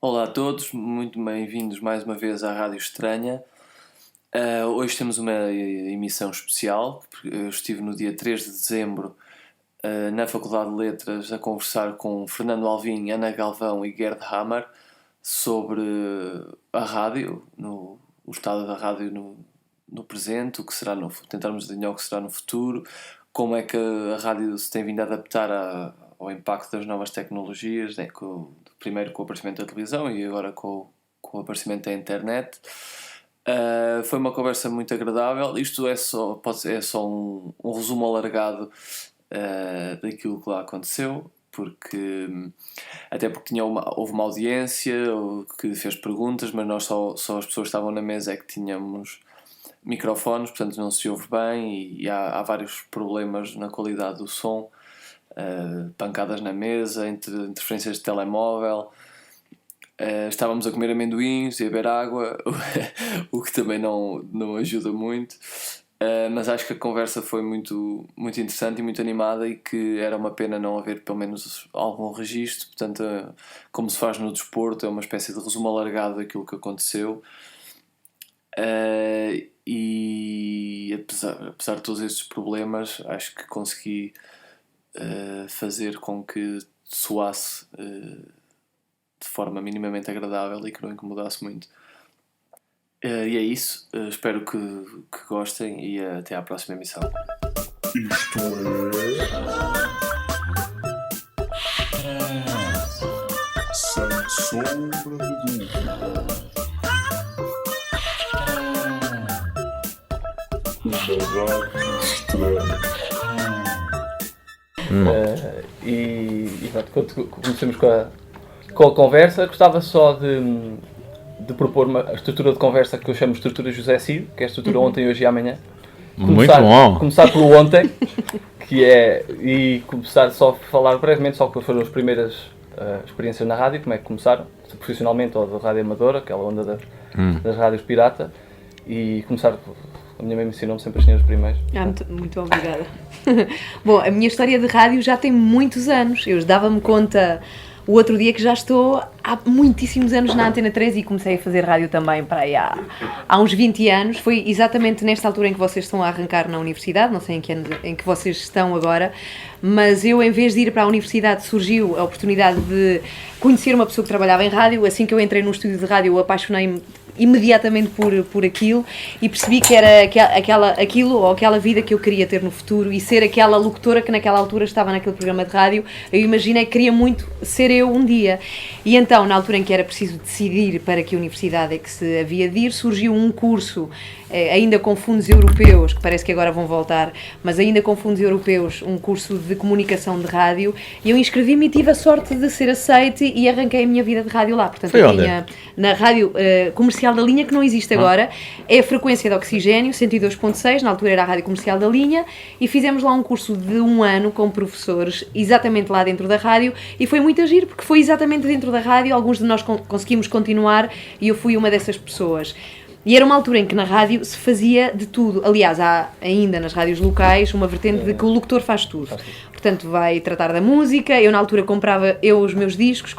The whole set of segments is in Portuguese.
Olá a todos, muito bem-vindos mais uma vez à Rádio Estranha. Hoje temos uma emissão especial, porque eu estive no dia 3 de dezembro na Faculdade de Letras a conversar com Fernando Alvim, Ana Galvão e Gerd Hammer sobre a rádio, o estado da rádio no presente, o que será tentarmos adivinhar o que será no futuro, como é que a rádio se tem vindo a adaptar ao impacto das novas tecnologias, né, primeiro com o aparecimento da televisão e agora com o aparecimento da internet. Foi uma conversa muito agradável. Isto é só um resumo alargado daquilo que lá aconteceu, até porque houve uma audiência que fez perguntas, mas nós só as pessoas que estavam na mesa é que tínhamos microfones, portanto não se ouve bem e há vários problemas na qualidade do som, pancadas na mesa, interferências de telemóvel. Estávamos a comer amendoins e a beber água, o que também não ajuda muito, mas acho que a conversa foi muito, muito interessante e muito animada, e que era uma pena não haver pelo menos algum registro. Portanto, como se faz no desporto, é uma espécie de resumo alargado daquilo que aconteceu. E apesar de todos estes problemas, acho que consegui fazer com que soasse de forma minimamente agradável e que não incomodasse muito. E é isso. Espero que gostem e até à próxima emissão. Isto é sem sombra de dúvida. Uma rádio estranha. E pronto, começamos com a conversa. Gostava só de propor a estrutura de conversa que eu chamo de estrutura José Cid, que é a estrutura ontem, hoje e amanhã. Muito bom! Começar pelo ontem, e começar só a falar brevemente só quais foram as primeiras experiências na rádio, como é que começaram, profissionalmente ou da rádio amadora, aquela onda das rádios pirata, e começar. A minha mãe me ensinou-me sempre as senhoras primeiras. Muito obrigada. Bom, a minha história de rádio já tem muitos anos. Eu dava-me conta o outro dia que já estou há muitíssimos anos na Antena 3 e comecei a fazer rádio também para aí há uns 20 anos. Foi exatamente nesta altura em que vocês estão a arrancar na universidade, não sei em que vocês estão agora, mas eu, em vez de ir para a universidade, surgiu a oportunidade de conhecer uma pessoa que trabalhava em rádio. Assim que eu entrei no estúdio de rádio, eu apaixonei-me imediatamente por aquilo e percebi que era aquilo ou aquela vida que eu queria ter no futuro, e ser aquela locutora que naquela altura estava naquele programa de rádio. Eu imaginei que queria muito ser eu um dia, e então, na altura em que era preciso decidir para que universidade é que se havia de ir, surgiu um curso ainda com fundos europeus, que parece que agora vão voltar, mas ainda com fundos europeus, um curso de comunicação de rádio, e eu inscrevi-me e tive a sorte de ser aceite e arranquei a minha vida de rádio lá. Portanto, eu tinha na rádio comercial da linha, que não existe agora, é a frequência de oxigênio, 102.6, na altura era a rádio comercial da linha, e fizemos lá um curso de 1 ano com professores, exatamente lá dentro da rádio, e foi muito agir, porque foi exatamente dentro da rádio. Alguns de nós conseguimos continuar, e eu fui uma dessas pessoas. E era uma altura em que na rádio se fazia de tudo. Aliás, há ainda nas rádios locais uma vertente de que o locutor faz tudo. Portanto, vai tratar da música. Eu, na altura, comprava os meus discos,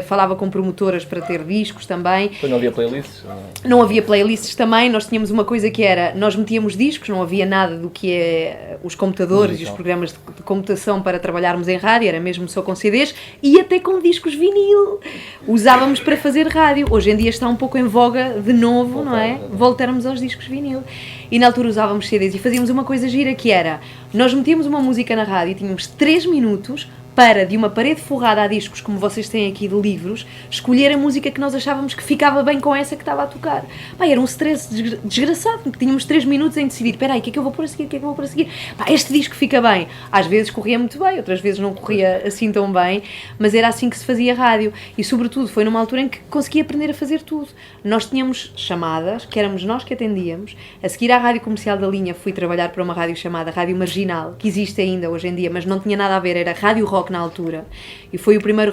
falava com promotoras para ter discos também. Não havia playlists? Não havia playlists também. Nós tínhamos uma coisa que era, nós metíamos discos, não havia nada do que é os computadores e os programas de computação para trabalharmos em rádio, era mesmo só com CDs e até com discos vinil. Usávamos para fazer rádio. Hoje em dia está um pouco em voga de novo, não é? Voltarmos aos discos vinil. E na altura usávamos CDs e fazíamos uma coisa gira, que era, nós metíamos uma música na rádio e tínhamos 3 minutos para, de uma parede forrada a discos, como vocês têm aqui de livros, escolher a música que nós achávamos que ficava bem com essa que estava a tocar. Era um stress desgraçado, porque tínhamos 3 minutos em decidir, espera aí, o que é que eu vou pôr a seguir, este disco fica bem. Às vezes corria muito bem, outras vezes não corria assim tão bem, mas era assim que se fazia rádio, e sobretudo foi numa altura em que consegui aprender a fazer tudo. Nós tínhamos chamadas, que éramos nós que atendíamos. A seguir à rádio comercial da linha, fui trabalhar para uma rádio chamada Rádio Marginal, que existe ainda hoje em dia, mas não tinha nada a ver, era Rádio Rock na altura, e foi o primeiro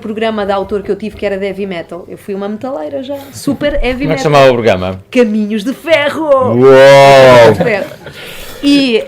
programa de autor que eu tive, que era de heavy metal. Eu fui uma metaleira já, super heavy metal. Como é que chamava o programa? Caminhos de Ferro! Uou! E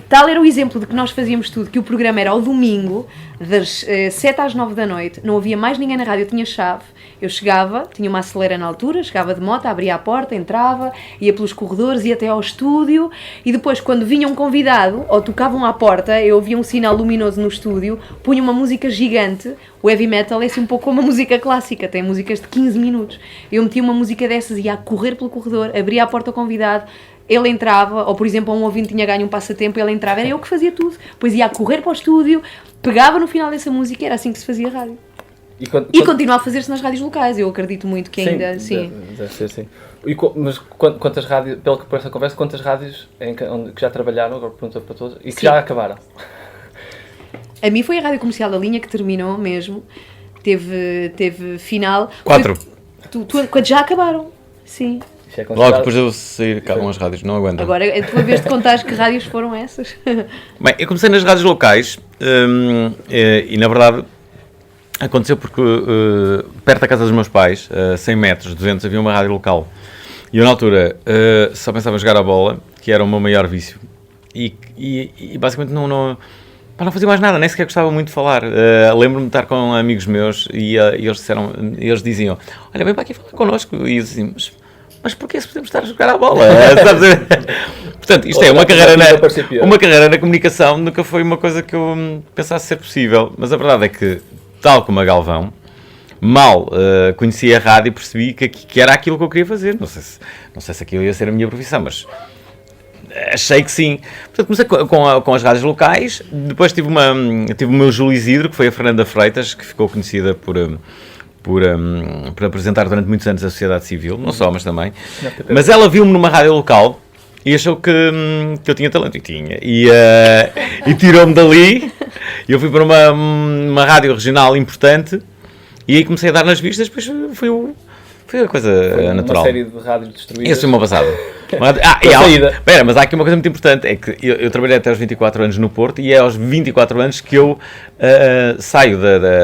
Tal era o exemplo de que nós fazíamos tudo, que o programa era ao domingo, das 7 às 9 da noite, não havia mais ninguém na rádio, eu tinha chave, eu chegava, tinha uma acelera na altura, chegava de moto, abria a porta, entrava, ia pelos corredores, ia até ao estúdio, e depois quando vinha um convidado, ou tocavam à porta, eu ouvia um sinal luminoso no estúdio, punha uma música gigante. O heavy metal é assim um pouco como a música clássica, tem músicas de 15 minutos, eu metia uma música dessas, ia a correr pelo corredor, abria a porta ao convidado, ele entrava, ou por exemplo um ouvinte tinha ganho um passatempo, ele entrava, era eu que fazia tudo, depois ia a correr para o estúdio, pegava no final dessa música, era assim que se fazia rádio. E continua a fazer-se nas rádios locais, eu acredito muito que ainda, sim. Deve ser assim. Mas quantas rádios, pelo que parece a conversa, quantas rádios que já trabalharam, agora pergunto para todos, e que já acabaram? A mim foi a Rádio Comercial da Linha que terminou mesmo, teve final. 4. Quando já acabaram, sim. Logo depois de eu sair, acabam as rádios, não aguentam. Agora é a tua vez de contar que rádios foram essas. Bem, eu comecei nas rádios locais e na verdade aconteceu porque perto da casa dos meus pais, a 100 metros, 200, havia uma rádio local. E eu na altura só pensava em jogar a bola, que era o meu maior vício. E basicamente não fazia mais nada, nem sequer gostava muito de falar. Lembro-me de estar com amigos meus e eles diziam: olha, vem para aqui falar connosco. E eu assim, mas porquê se podemos estar a jogar a bola? Portanto, isto é uma carreira na comunicação, nunca foi uma coisa que eu pensasse ser possível. Mas a verdade é que, tal como a Galvão, mal conheci a rádio e percebi que era aquilo que eu queria fazer. Não sei se aquilo ia ser a minha profissão, mas achei que sim. Portanto, comecei com as rádios locais, depois tive o meu Júlio Isidro, que foi a Fernanda Freitas, que ficou conhecida por apresentar durante muitos anos a sociedade civil, não só, mas também. Mas ela viu-me numa rádio local e achou que eu tinha talento, e tinha. E tirou-me dali, e eu fui para uma rádio regional importante, e aí comecei a dar nas vistas, depois foi a coisa natural. Uma série de rádios destruídas. Esse foi o meu passado. Mas há aqui uma coisa muito importante, é que eu trabalhei até aos 24 anos no Porto, e é aos 24 anos que eu saio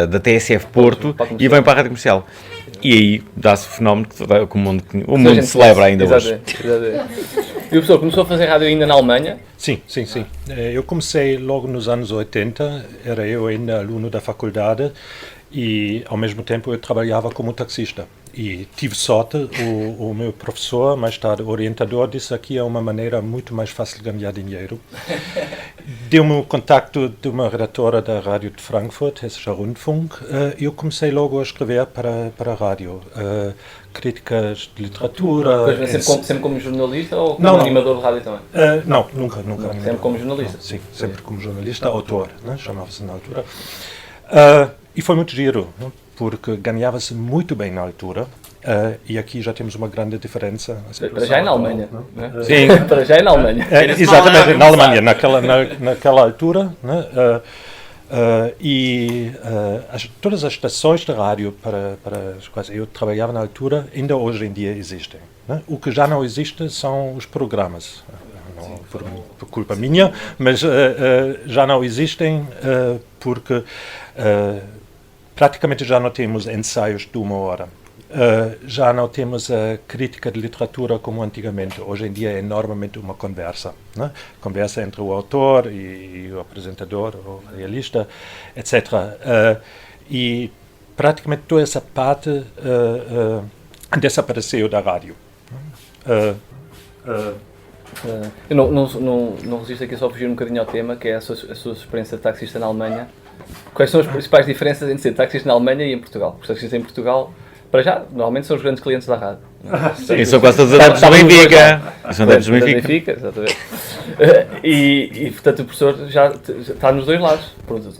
da TSF Porto e venho para a Rádio Comercial. E aí dá-se o fenómeno que o mundo celebra ainda hoje. E o professor começou a fazer rádio ainda na Alemanha? Sim. Eu comecei logo nos anos 80, era eu ainda aluno da faculdade, e ao mesmo tempo eu trabalhava como taxista. E tive sorte, o meu professor, mais tarde orientador, disse: aqui é uma maneira muito mais fácil de ganhar dinheiro. Deu-me o contacto de uma redatora da rádio de Frankfurt, Hessischer Rundfunk, e eu comecei logo a escrever para a rádio. Críticas de literatura. Sempre como jornalista ou como animador de rádio também? Não, nunca. Sempre como jornalista? Sim, sempre como jornalista, autor, né? Chamava-se na altura. E foi muito giro, né? Porque ganhava-se muito bem na altura, e aqui já temos uma grande diferença. Para já é na Alemanha, não é? Sim. Para já é na Alemanha. Exatamente, na Alemanha, naquela altura, né? Todas as estações de rádio para as quais eu trabalhava na altura, ainda hoje em dia existem, né? O que já não existe são os programas. Não por culpa minha, mas já não existem porque praticamente já não temos ensaios de 1 hora. Já não temos a crítica de literatura como antigamente. Hoje em dia é enormemente uma conversa, né? Conversa entre o autor e o apresentador, o realista, etc. E praticamente toda essa parte desapareceu da rádio. Eu não resisto aqui só a fugir um bocadinho ao tema, que é a sua experiência de taxista na Alemanha. Quais são as principais diferenças entre ser taxista na Alemanha e em Portugal? Porque os taxistas em Portugal, para já, normalmente são os grandes clientes da rádio. Sim, são quase todos adeptos do Benfica. São adeptos do Benfica, exatamente. E, portanto, o professor já está nos dois lados.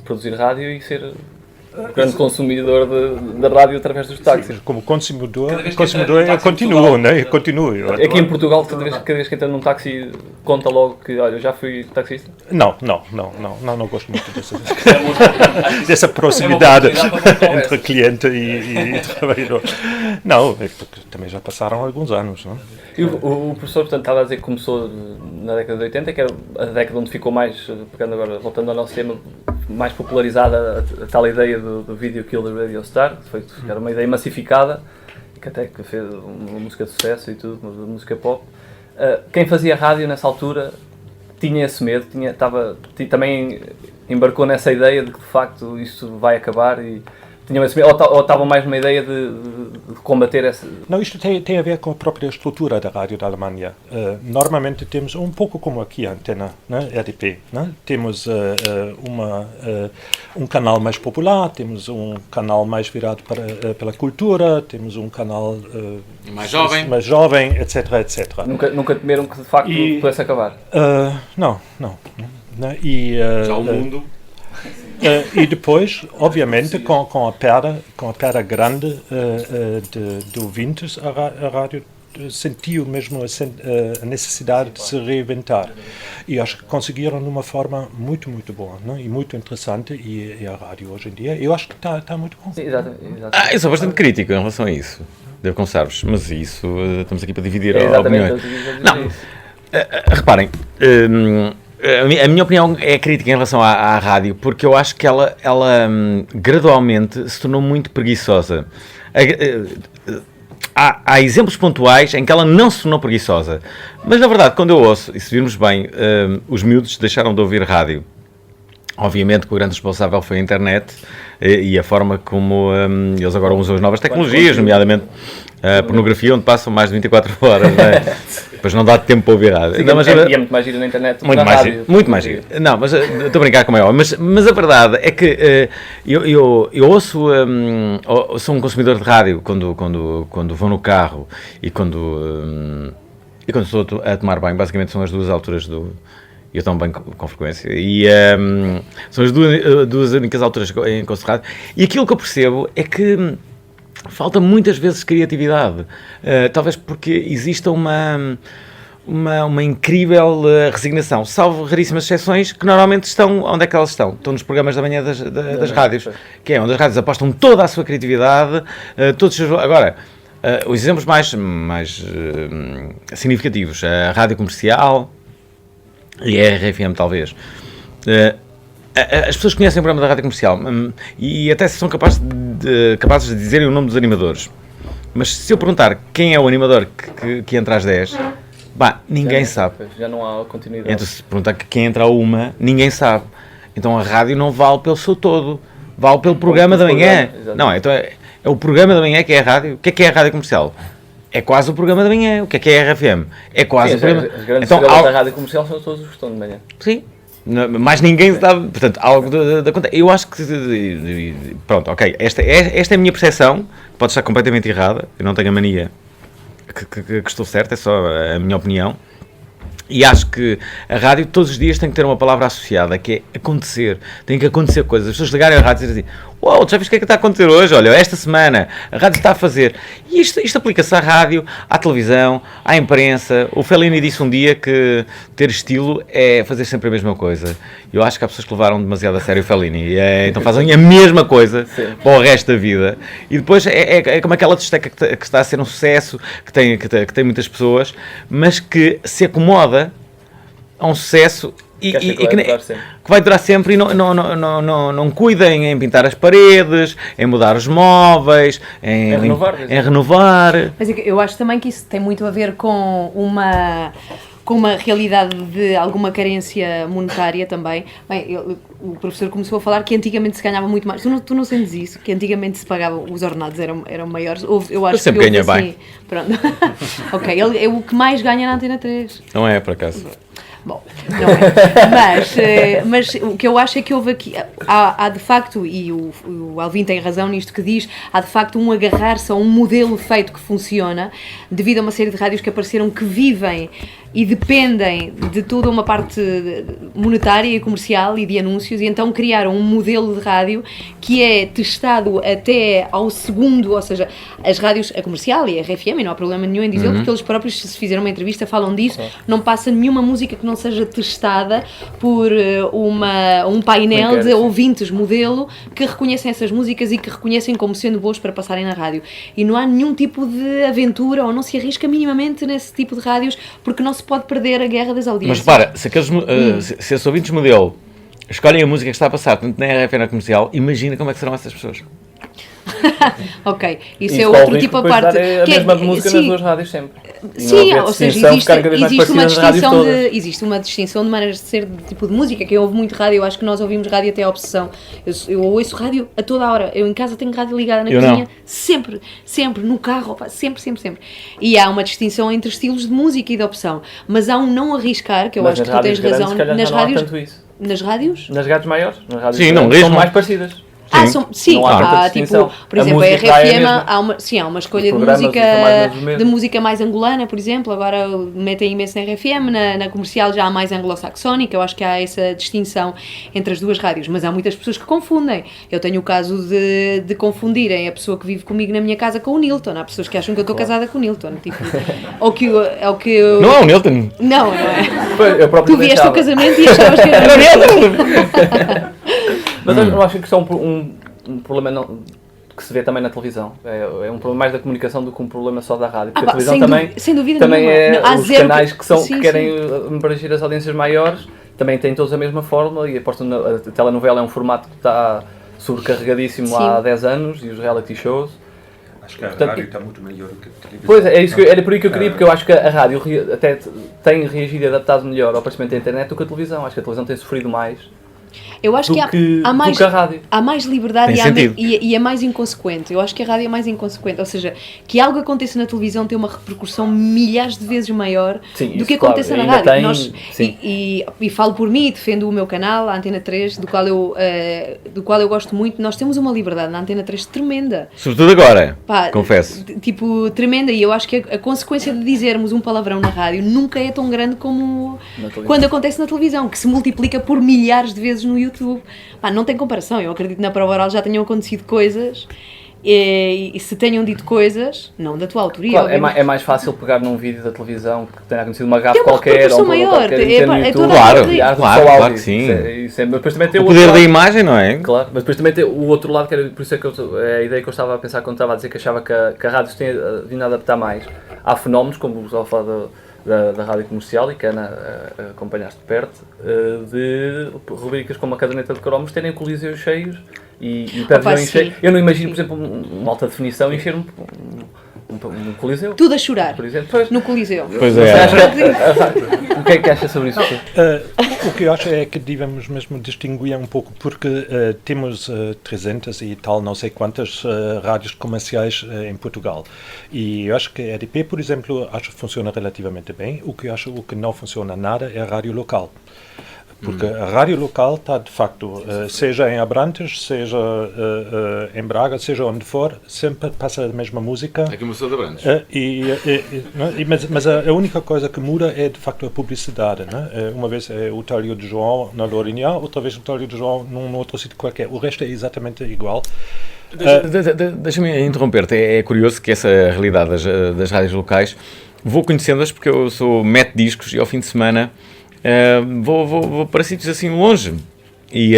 Produzir rádio e ser um grande consumidor da rádio através dos táxis. Sim, como consumidor eu continuo, né? Continuo. Aqui em Portugal, cada vez que entra num táxi, conta logo que, olha, eu já fui taxista? Não gosto muito dessa proximidade entre cliente e trabalhador. Não, porque também já passaram alguns anos, não? E o professor, portanto, estava a dizer que começou na década de 80, que era a década onde ficou mais, pegando agora, voltando ao nosso tema, mais popularizada a tal ideia do Video Kill the Radio Star, que era uma ideia massificada, que até que fez uma música de sucesso e tudo, uma música pop. Quem fazia rádio nessa altura tinha esse medo, também embarcou nessa ideia de que de facto isto vai acabar e tinham esse medo, ou estavam mais numa ideia de combater essa... Não, isto tem a ver com a própria estrutura da rádio da Alemanha. Normalmente temos um pouco como aqui a antena, né? RDP. Né? Temos um canal mais popular, temos um canal mais virado pela cultura, temos um canal Mais jovem, etc, etc. Nunca temeram que de facto pudesse acabar? Não. E, Já o mundo... e depois, obviamente, com a perda grande de ouvintes, a rádio sentiu mesmo a necessidade de se reinventar. E acho que conseguiram de uma forma muito, muito boa, né? E muito interessante. E a rádio hoje em dia, eu acho que está muito bom. Exato. eu sou bastante crítico em relação a isso, devo confessar-vos, mas isso, estamos aqui para dividir opiniões. Não, reparem... a minha opinião é crítica em relação à rádio, porque eu acho que ela gradualmente se tornou muito preguiçosa. Há exemplos pontuais em que ela não se tornou preguiçosa, mas na verdade, quando eu ouço, e se virmos bem, os miúdos deixaram de ouvir rádio. Obviamente que o grande responsável foi a internet e a forma como eles agora usam as novas tecnologias, nomeadamente a pornografia, onde passam mais de 24 horas, não é? Depois não dá tempo para ouvir rádio. Não, mas é muito mais giro na internet do que na rádio. Muito mais giro. Não, mas estou a brincar como é óbvio. Mas a verdade é que eu ouço, sou um consumidor de rádio quando vou no carro e quando estou a tomar banho. Basicamente são as duas alturas eu tomo banho com frequência e são as duas únicas alturas em que ouço rádio. E aquilo que eu percebo é que falta muitas vezes criatividade, talvez porque exista uma incrível resignação, salvo raríssimas exceções que normalmente estão, onde é que elas estão? Estão nos programas da manhã das rádios, que é onde as rádios apostam toda a sua criatividade, agora, os exemplos mais significativos, a rádio comercial e a RFM talvez. As pessoas conhecem o programa da rádio comercial e até são capazes de dizerem o nome dos animadores. Mas se eu perguntar quem é o animador que entra às 10, ninguém sabe. Já não há continuidade. Então, se perguntar quem entra a 1, ninguém sabe. Então a rádio não vale pelo seu todo, vale pelo programa da manhã. Não, então é o programa da manhã que é a rádio. O que é a rádio comercial? É quase o programa da manhã. O que é a RFM? É quase o programa. As grandes estrelas da rádio comercial são todos os que estão de manhã. Sim. Mas ninguém sabe, portanto, algo da conta. Eu acho que, pronto, ok, esta é a minha percepção, pode estar completamente errada, eu não tenho a mania que estou certo, é só a minha opinião. E acho que a rádio todos os dias tem que ter uma palavra associada, que é acontecer. Tem que acontecer coisas. As pessoas ligarem à rádio e dizem assim: uau, já viste o que é que está a acontecer hoje? Olha, esta semana a rádio está a fazer. E isto aplica-se à rádio, à televisão, à imprensa. O Fellini disse um dia que ter estilo é fazer sempre a mesma coisa. Eu acho que há pessoas que levaram demasiado a sério o Fellini. Então fazem a mesma coisa para o resto da vida. E depois é como aquela discoteca que está a ser um sucesso, que tem muitas pessoas, mas que se acomoda a um sucesso que vai durar sempre e não cuidem em pintar as paredes, em mudar os móveis, em renovar. Mas eu acho também que isso tem muito a ver com uma realidade de alguma carência monetária também. Bem, o professor começou a falar que antigamente se ganhava muito mais. Tu não sentes isso? Que antigamente se pagavam, os ordenados eram maiores? Eu acho sempre que ganha assim, bem. Pronto. Ok, ele é o que mais ganha na Antena 3. Não é, por acaso. Bom, não é. Mas o que eu acho é que houve aqui, há de facto, e o Alvin tem razão nisto que diz, há de facto um agarrar-se a um modelo feito que funciona, devido a uma série de rádios que apareceram que vivem e dependem de toda uma parte monetária e comercial e de anúncios, e então criaram um modelo de rádio que é testado até ao segundo, ou seja, as rádios, a comercial e a RFM, e não há problema nenhum em dizer, porque eles próprios, se fizeram uma entrevista, falam disso, não passa nenhuma música que não seja testada por um painel de ouvintes modelo que reconhecem essas músicas e que reconhecem como sendo boas para passarem na rádio. E não há nenhum tipo de aventura, ou não se arrisca minimamente nesse tipo de rádios, porque não se pode perder a guerra das audiências. Mas repara, se esses ouvintes modelo escolhem a música que está a passar, tanto na RFM na comercial, imagina como é que serão essas pessoas. Ok, isso E é corre o outro risco tipo a depois de parte. dar a que é- mesma música sim, nas duas rádios sempre. E não sim, haver ou seja, distinção, existe, ficar cada vez mais existe uma parecidas nas rádios distinção todas. existe uma distinção de maneiras de ser de tipo de música. Quem ouve muito rádio, eu acho que nós ouvimos rádio até a obsessão. Eu ouço rádio a toda a hora. Eu em casa tenho rádio ligada na Eu cozinha, não. sempre, sempre, no carro, opa, sempre, sempre, sempre. E há uma distinção entre estilos de música e de opção. Mas há um não arriscar, que eu Mas acho que nas tu tens rádios grandes, razão, se calhar, nas já não há rádios. tanto isso. Nas rádios? Nas rádios maiores, nas rádios Sim, não grandes, são riscam. mais parecidas. Sim, Não há tanta há distinção. tipo, por A exemplo, a música já é a RFM mesma. há uma escolha de programas música, são mais ou menos o mesmo. de música mais angolana, por exemplo, agora metem imenso na RFM, na comercial já há mais anglo-saxónica, eu acho que há essa distinção entre as duas rádios, mas há muitas pessoas que confundem. Eu tenho o caso de confundirem a pessoa que vive comigo na minha casa com o Nilton. Há pessoas que acham que eu estou casada com o Nilton, tipo, ou que eu... Não é o Nilton. Não é. Pois, eu próprio Tu vieste deixava. ao casamento e achavas que era o Nilton. Mas eu acho que isso é um problema que se vê também na televisão. É um problema mais da comunicação do que um problema só da rádio. Porque a televisão sem dúvida também nenhuma. é Não, há os zero canais que sim, querem sim. abranger as audiências maiores, também têm todos a mesma fórmula e apostam a telenovela é um formato que está sobrecarregadíssimo há Sim. 10 anos e os reality shows. Acho que a Portanto, rádio está muito melhor do que a televisão. Pois é, isso era por aí que eu queria, porque eu acho que a rádio até tem reagido e adaptado melhor ao aparecimento da internet do que a televisão. Acho que a televisão tem sofrido mais Eu acho do que há mais, do que a rádio. há mais liberdade Tem e, sentido. e é mais inconsequente. Eu acho que a rádio é mais inconsequente. Ou seja, que algo aconteça na televisão tem uma repercussão milhares de vezes maior Sim, do isso, que claro, aconteça na ainda rádio. tem, Nós, sim. e falo por mim, defendo o meu canal, a Antena 3, do qual eu gosto muito. Nós temos uma liberdade na Antena 3 tremenda. Sobretudo agora, Pá, confesso. Tipo, tremenda. E eu acho que a consequência de dizermos um palavrão na rádio nunca é tão grande como televisão. quando acontece na televisão, que se multiplica por milhares de vezes no YouTube. Pá, não tem comparação. Eu acredito que na prova oral já tenham acontecido coisas e se tenham dito coisas, não da tua autoria, Claro, obviamente. é mais fácil pegar num vídeo da televisão que tenha acontecido uma gafe Tem uma qualquer ou repercussão um problema maior, qualquer é e ter no para- é YouTube, toda a Claro, gente- e há claro, só claro áudio. que sim. Isso é, mas depois também tem O o outro poder da lado. imagem, não é? Claro, mas depois também tem o outro lado, que era por isso é que a ideia que eu estava a pensar quando estava a dizer que achava que a rádio se tinha vindo a adaptar mais. Há fenómenos, como estava a falar da rádio comercial e que a Ana acompanhaste de perto, de rubricas como a Caderneta de Cromos terem coliseus cheios e pavilhões sim. cheios. Eu não imagino, por exemplo, uma alta definição encher um coliseu, Tudo a chorar por exemplo. Pois, no Coliseu. Pois você é. acha o que é que acha sobre isso? O que eu acho é que devemos mesmo distinguir um pouco, porque temos 300 e tal, não sei quantas rádios comerciais em Portugal. E eu acho que a EDP, por exemplo, acho que funciona relativamente bem. O que eu acho que não funciona nada é a rádio local. Porque a rádio local está, de facto, seja em Abrantes, seja em Braga, seja onde for, sempre passa a mesma música. Aqui no Sul de Abrantes. Mas a única coisa que muda é, de facto, a publicidade. Né? Uma vez é o Talho de João na Lourinhã, outra vez o Talho de João num outro sítio qualquer. O resto é exatamente igual. Deixa-me interromper-te. É curioso que essa realidade das rádios locais, vou conhecendo-as porque eu sou mete-discos e ao fim de semana vou para sítios assim longe. E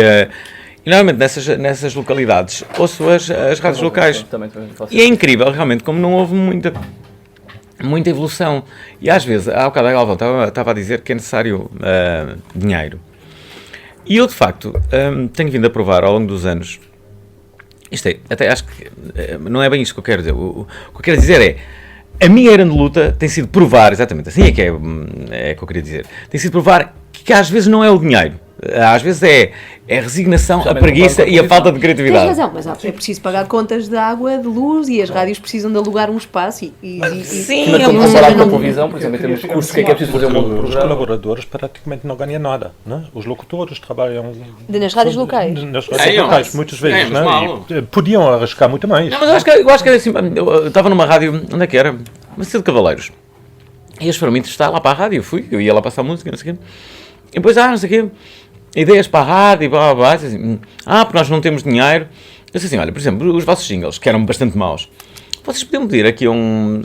normalmente nessas localidades ouço as rádios locais. Também faço E é incrível, realmente, como não houve muita evolução. E às vezes, há bocado a Galvão estava a dizer que é necessário dinheiro. E eu, de facto, tenho vindo a provar ao longo dos anos. Até acho que não é bem isto que eu quero dizer. O que eu quero dizer é, a minha grande luta tem sido provar, exatamente, assim é que eu queria dizer, tem sido provar que às vezes não é o dinheiro, às vezes é a resignação, a preguiça e a falta de Tens criatividade. razão, mas é preciso pagar contas de água, de luz e as rádios precisam de alugar um espaço Sim, Mas é como um- comparar com a televisão, por exemplo, em termos de custos, o que é preciso fazer um bom Os programa? colaboradores praticamente não ganham nada. Né? Os locutores trabalham nas rádios locais. nas É, rádios locais, muitas vezes. mas Né? mal. E podiam arriscar muito mais. Não, mas eu acho que era assim, eu estava numa rádio, onde é que era? Macedo de Cavaleiros. E eles foram me entrevistar lá para a rádio, eu ia lá passar música, não sei o quê. E depois, não sei o quê, ideias para a rádio, e blá, blá, blá, assim, porque nós não temos dinheiro. Eu disse assim, olha, por exemplo, os vossos jingles, que eram bastante maus, vocês podiam pedir aqui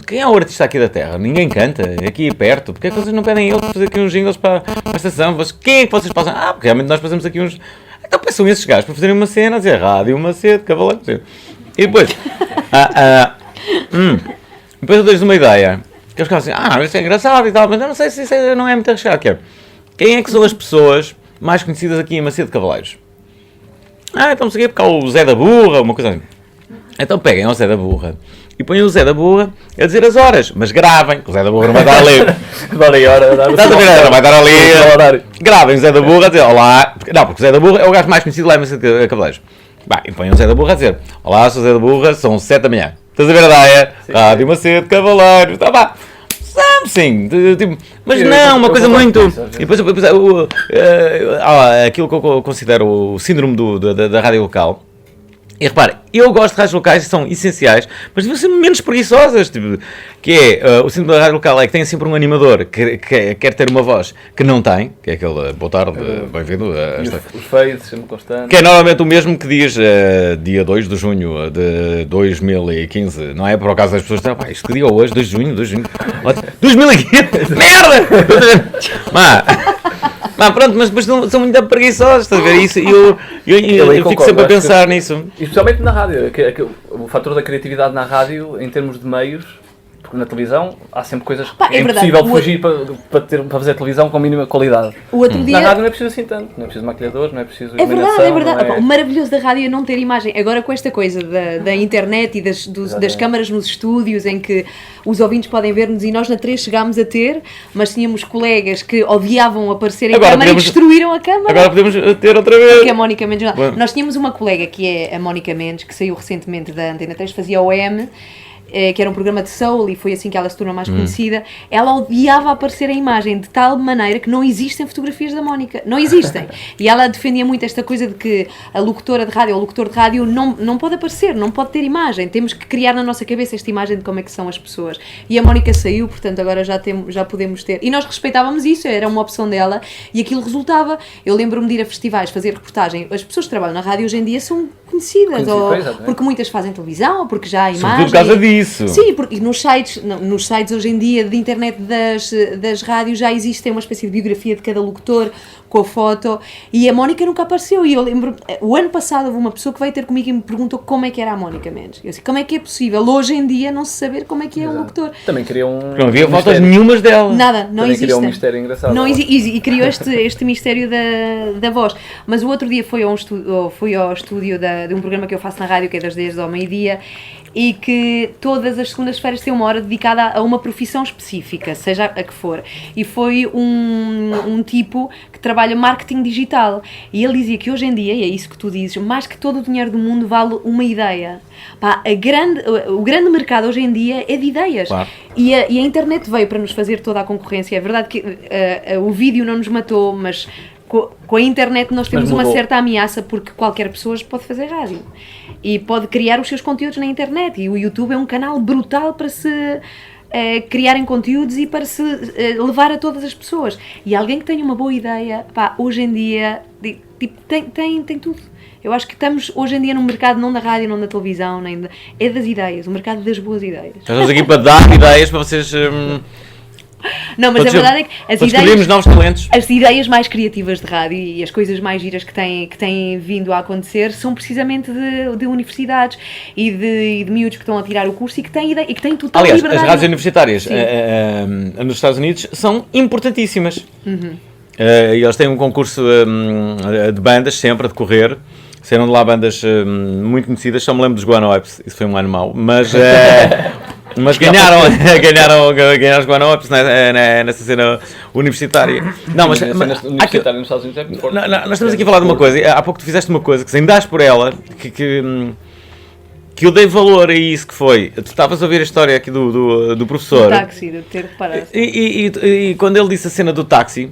quem é o artista aqui da terra? Ninguém canta, aqui perto, porque é que vocês não pedem ele para fazer aqui uns jingles para a estação? Quem é que vocês passam? Porque realmente nós fazemos aqui uns... Então peçam esses gajos para fazerem uma cena, a dizer rádio, Macedo, Cavaleiros. E depois... Depois eu dou-lhes uma ideia, que eles ficam assim, isso é engraçado e tal, mas eu não sei se isso não é muito arriscado, que é, quem é que são as pessoas mais conhecidas aqui em Macedo de Cavaleiros? Então não sei o quê, porque há o Zé da Burra, uma coisa assim. Então peguem ao Zé da Burra e põem o Zé da Burra a dizer as horas, mas gravem, o Zé da Burra não vai dar ali. Hora e hora. Estás a ver? Não vai dar ali. Gravem o Zé da Burra a dizer olá. Não, porque o Zé da Burra é o gajo mais conhecido lá em Vicente Cabeleiros. E põem o Zé da Burra a dizer olá, sou o Zé da Burra, são 7 da manhã. Estás a ver a ideia? Rádio Macedo, Cavaleiros, tá pá. Sim, tipo, mas não, uma coisa muito. E depois aquilo que eu considero o síndrome da rádio local. E repare, eu gosto de rádios locais que são essenciais, mas devem ser menos preguiçosas. Tipo, que é, o síndrome da rádio local é que tem sempre um animador que quer ter uma voz que não tem, que é aquele boa tarde, bem-vindo. Os feios, sempre constante. Que é normalmente o mesmo que diz dia 2 de junho de 2015, não é? Por acaso das pessoas dizem, isto que dia é hoje, 2 de junho, 2015, merda! Mas pronto, mas depois são muito preguiçosos, estás a ver isso? E eu fico sempre a pensar nisso. Especialmente na rádio, o fator da criatividade na rádio, em termos de meios, porque na televisão há sempre coisas que é impossível fugir para fazer televisão com mínima qualidade. O outro dia... Na rádio não é preciso assim tanto, não é preciso maquilhadores, não é preciso iluminação. É verdade. O maravilhoso da rádio é não ter imagem. Agora com esta coisa da internet e das câmaras nos estúdios em que os ouvintes podem ver-nos e nós na 3 chegámos a ter, mas tínhamos colegas que odiavam aparecer em câmara e destruíram a câmara. Agora podemos ter outra vez. Porque a Mónica Mendes... Nós tínhamos uma colega que é a Mónica Mendes, que saiu recentemente da Antena 3, fazia o M, que era um programa de soul e foi assim que ela se tornou mais conhecida. Ela odiava aparecer em imagem de tal maneira que não existem fotografias da Mónica, não existem, e ela defendia muito esta coisa de que a locutora de rádio ou o locutor de rádio não pode aparecer, não pode ter imagem, temos que criar na nossa cabeça esta imagem de como é que são as pessoas, e a Mónica saiu, portanto agora já podemos ter, e nós respeitávamos isso, era uma opção dela e aquilo resultava. Eu lembro-me de ir a festivais, fazer reportagem, as pessoas que trabalham na rádio hoje em dia são conhecidas, porque muitas fazem televisão, ou porque já há imagem. Por causa disso. Sim, porque nos sites hoje em dia de internet das rádios já existe uma espécie de biografia de cada locutor com a foto, e a Mónica nunca apareceu. E eu lembro, o ano passado houve uma pessoa que veio ter comigo e me perguntou como é que era a Mónica Mendes. Eu disse, como é que é possível hoje em dia não se saber como é que é um locutor? Também criou não havia fotos nenhumas dela. Nada, não existe. Criou um mistério engraçado. E criou este mistério da voz. Mas o outro dia fui ao estúdio de um programa que eu faço na rádio, que é das 10 ao meio-dia, e que todas as segundas-feiras tem uma hora dedicada a uma profissão específica, seja a que for. E foi um tipo que trabalha marketing digital. E ele dizia que hoje em dia, e é isso que tu dizes, mais que todo o dinheiro do mundo vale uma ideia. O grande mercado hoje em dia é de ideias. Claro. E a internet veio para nos fazer toda a concorrência. É verdade que o vídeo não nos matou, mas com a internet nós temos uma certa ameaça, porque qualquer pessoa pode fazer rádio e pode criar os seus conteúdos na internet, e o YouTube é um canal brutal para se criarem conteúdos e para se levar a todas as pessoas. E alguém que tenha uma boa ideia, hoje em dia tipo, tem tudo. Eu acho que estamos hoje em dia num mercado não da rádio, não da televisão, é das ideias, o mercado das boas ideias. Estamos aqui para dar ideias para vocês... Não, mas a verdade é que descobrimos novos talentos. As ideias mais criativas de rádio e as coisas mais giras que têm vindo a acontecer são precisamente de universidades e de miúdos que estão a tirar o curso e que têm ideia, e que têm total liberdade. Aliás, as rádios universitárias nos Estados Unidos são importantíssimas. Eles têm um concurso de bandas sempre a decorrer. Saíram de lá bandas muito conhecidas. Só me lembro dos Guanoips, isso foi um ano mau, mas ganharam os Guanoips nessa cena universitária. Não, mas universitária nos Estados Unidos é muito forte. Nós estamos aqui a falar de uma coisa. Há pouco tu fizeste uma coisa que sem dares por ela, que eu dei valor a isso, que foi, tu estavas a ouvir a história aqui do professor. Do táxi, de ter reparado. E quando ele disse a cena do táxi,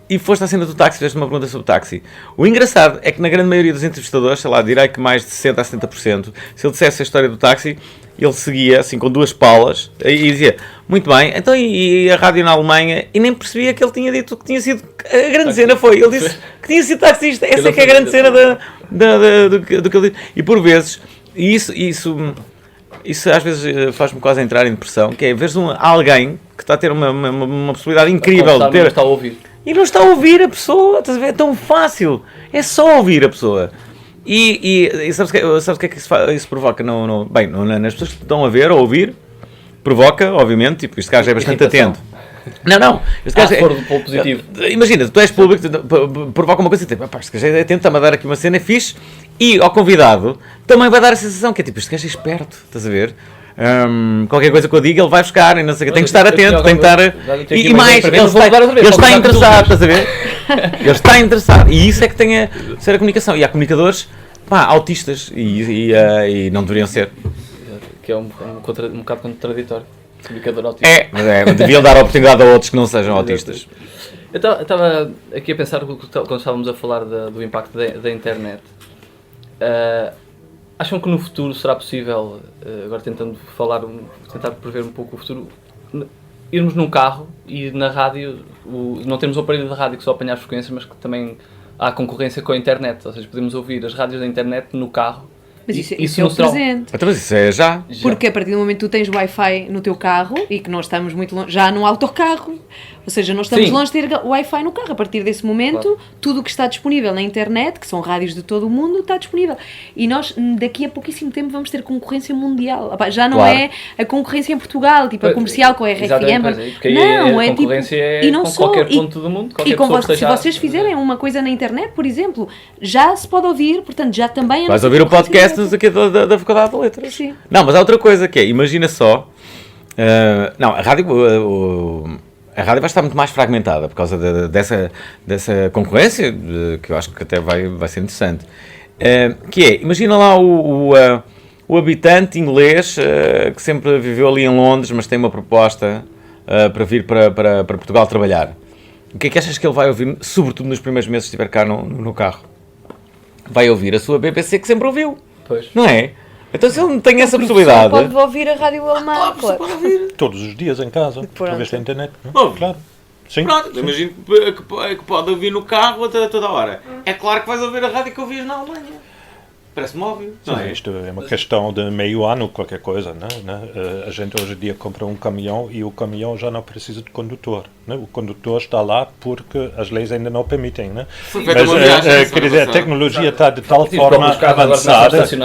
e foste à cena do táxi, fizeste uma pergunta sobre o táxi. O engraçado é que na grande maioria dos entrevistadores, sei lá, direi que mais de 60% a 70%, se ele dissesse a história do táxi, ele seguia assim com duas palas e dizia, muito bem, então e a rádio na Alemanha, e nem percebia que ele tinha dito que tinha sido, a grande cena foi, ele disse que tinha sido taxista, essa é que é a grande cena do que ele disse. E por vezes, isso às vezes faz-me quase entrar em depressão, que é veres alguém que está a ter uma possibilidade incrível de ter... Não está a ouvir. E não está a ouvir a pessoa, estás a ver? É tão fácil, é só ouvir a pessoa. E sabes o que é que isso provoca? Bem, nas pessoas que estão a ver ou a ouvir, provoca, obviamente, tipo, este gajo é bastante Irritação. atento. Não, este gajo Se for pelo positivo. Imagina, tu és público, provoca uma coisa tipo, este gajo é atento, está-me a dar aqui uma cena fixe, e ao convidado também vai dar a sensação que é tipo, este gajo é esperto, estás a ver? Qualquer coisa que eu diga, ele vai buscar e não sei o quê. Tem que estar atento, tem que estar. E mais, ele está interessado, estás a ver? Ele está interessado. E isso é que tem a ser a comunicação. E há comunicadores, autistas, e não deveriam ser. Que é um bocado contraditório. Comunicador autista. Mas deviam dar a oportunidade a outros que não sejam autistas. Eu estava aqui a pensar, quando estávamos a falar do impacto da internet, acham que no futuro será possível, agora tentar prever um pouco o futuro, irmos num carro e na rádio, não temos um aparelho de rádio que só apanha as frequências, mas que também há concorrência com a internet, ou seja, podemos ouvir as rádios da internet no carro. Mas isso é o presente. Então, mas isso é já. Porque a partir do momento que tu tens Wi-Fi no teu carro e que nós estamos muito longe, já no autocarro, ou seja, nós estamos longe de ter Wi-Fi no carro. A partir desse momento, tudo o que está disponível na internet, que são rádios de todo o mundo, está disponível. E nós, daqui a pouquíssimo tempo, vamos ter concorrência mundial. Já não é a concorrência em Portugal, tipo a comercial com a RFM. Não, é tipo. E não com só, qualquer ponto do mundo. Se vocês fizerem uma coisa na internet, por exemplo, já se pode ouvir, portanto, já também é. Vais ouvir o podcast aqui da Faculdade de Letras. Sim. Não, mas há outra coisa que é, imagina só. A rádio vai estar muito mais fragmentada por causa dessa concorrência, que eu acho que até vai ser interessante. Que é, imagina lá o habitante inglês que sempre viveu ali em Londres, mas tem uma proposta para vir para Portugal trabalhar. O que é que achas que ele vai ouvir, sobretudo nos primeiros meses que estiver cá no carro? Vai ouvir a sua BBC que sempre ouviu. Pois. Não é? Então se ele não tem essa possibilidade... Pode ouvir a rádio alemã, claro. Todos os dias em casa, através da internet. Ouve. Claro. Sim. Pronto, imagino que pode ouvir no carro a toda hora. É claro que vais ouvir a rádio que ouvias na Alemanha. Parece-me óbvio. Não é? Isto é uma questão de meio ano, qualquer coisa. Né? A gente hoje em dia compra um caminhão e o caminhão já não precisa de condutor. Né? O condutor está lá porque as leis ainda não permitem. Né? Mas, quer dizer, a tecnologia está de tal forma avançada que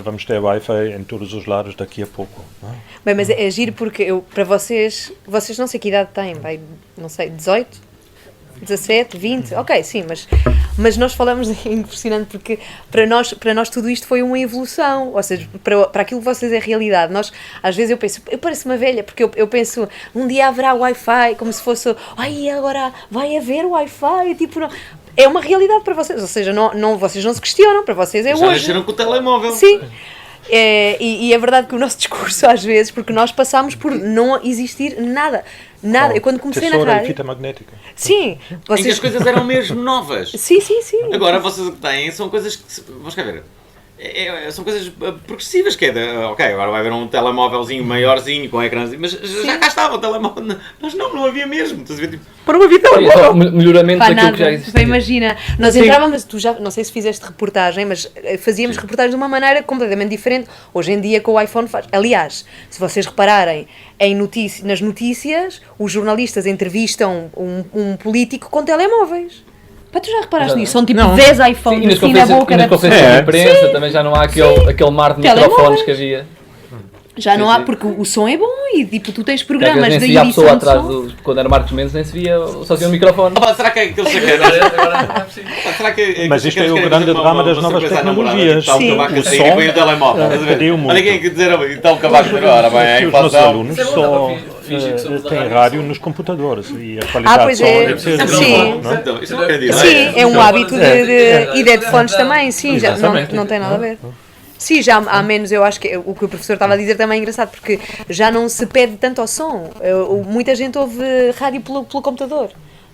vamos ter Wi-Fi em todos os lados daqui a pouco. Né? Bem, mas é giro porque para vocês não sei que idade têm, vai, não sei, 18? 17, 20, ok, sim, mas nós falamos, é impressionante porque para nós tudo isto foi uma evolução, ou seja, para aquilo que vocês é realidade. Nós, às vezes eu pareço uma velha, porque eu penso, um dia haverá Wi-Fi, como se fosse, agora vai haver Wi-Fi, tipo, não, é uma realidade para vocês, ou seja, vocês não se questionam, para vocês é já hoje. nasceram com o telemóvel. Sim. E é verdade que o nosso discurso às vezes, porque nós passamos por não existir nada. Eu quando comecei na rádio... fita magnética. Sim. Em que as coisas eram mesmo novas. Sim. Agora vocês o que têm são coisas que... Vamos cá ver. São coisas progressivas, que é ok, agora vai haver um telemóvelzinho maiorzinho com ecrãzinho, mas já cá estava o telemóvel, mas não havia mesmo, estás a ver, tipo, para não havia telemóvel. Melhoramento daquilo que já existia. Imagina, nós entrávamos, não sei se fizeste reportagem, mas fazíamos reportagem de uma maneira completamente diferente, hoje em dia com o iPhone faz. Aliás, se vocês repararem nas notícias, os jornalistas entrevistam um político com telemóveis. Pá, tu já reparaste nisso? São tipo 10 iPhones assim na boca da pessoa. De imprensa, também já não há aquele mar de microfones que havia. Já não há, porque o som é bom e tipo, tu tens programas de edição de som. atrás quando era Marcos Mendes nem se via, só tinha um microfone. Será que é aquele sacanas? Mas isto é o grande drama das novas tecnologias. Sim. O som e o telemóvel. Olha quem é que dizer, então o cavaco de hora, bem, os nossos alunos só têm rádio nos computadores e a qualidade pois de som deve ser Sim, é um hábito e de headphones também, sim, já não tem nada a ver. Sim, já há menos, eu acho que o que o professor estava a dizer também é engraçado, porque já não se pede tanto ao som. Muita gente ouve rádio pelo computador.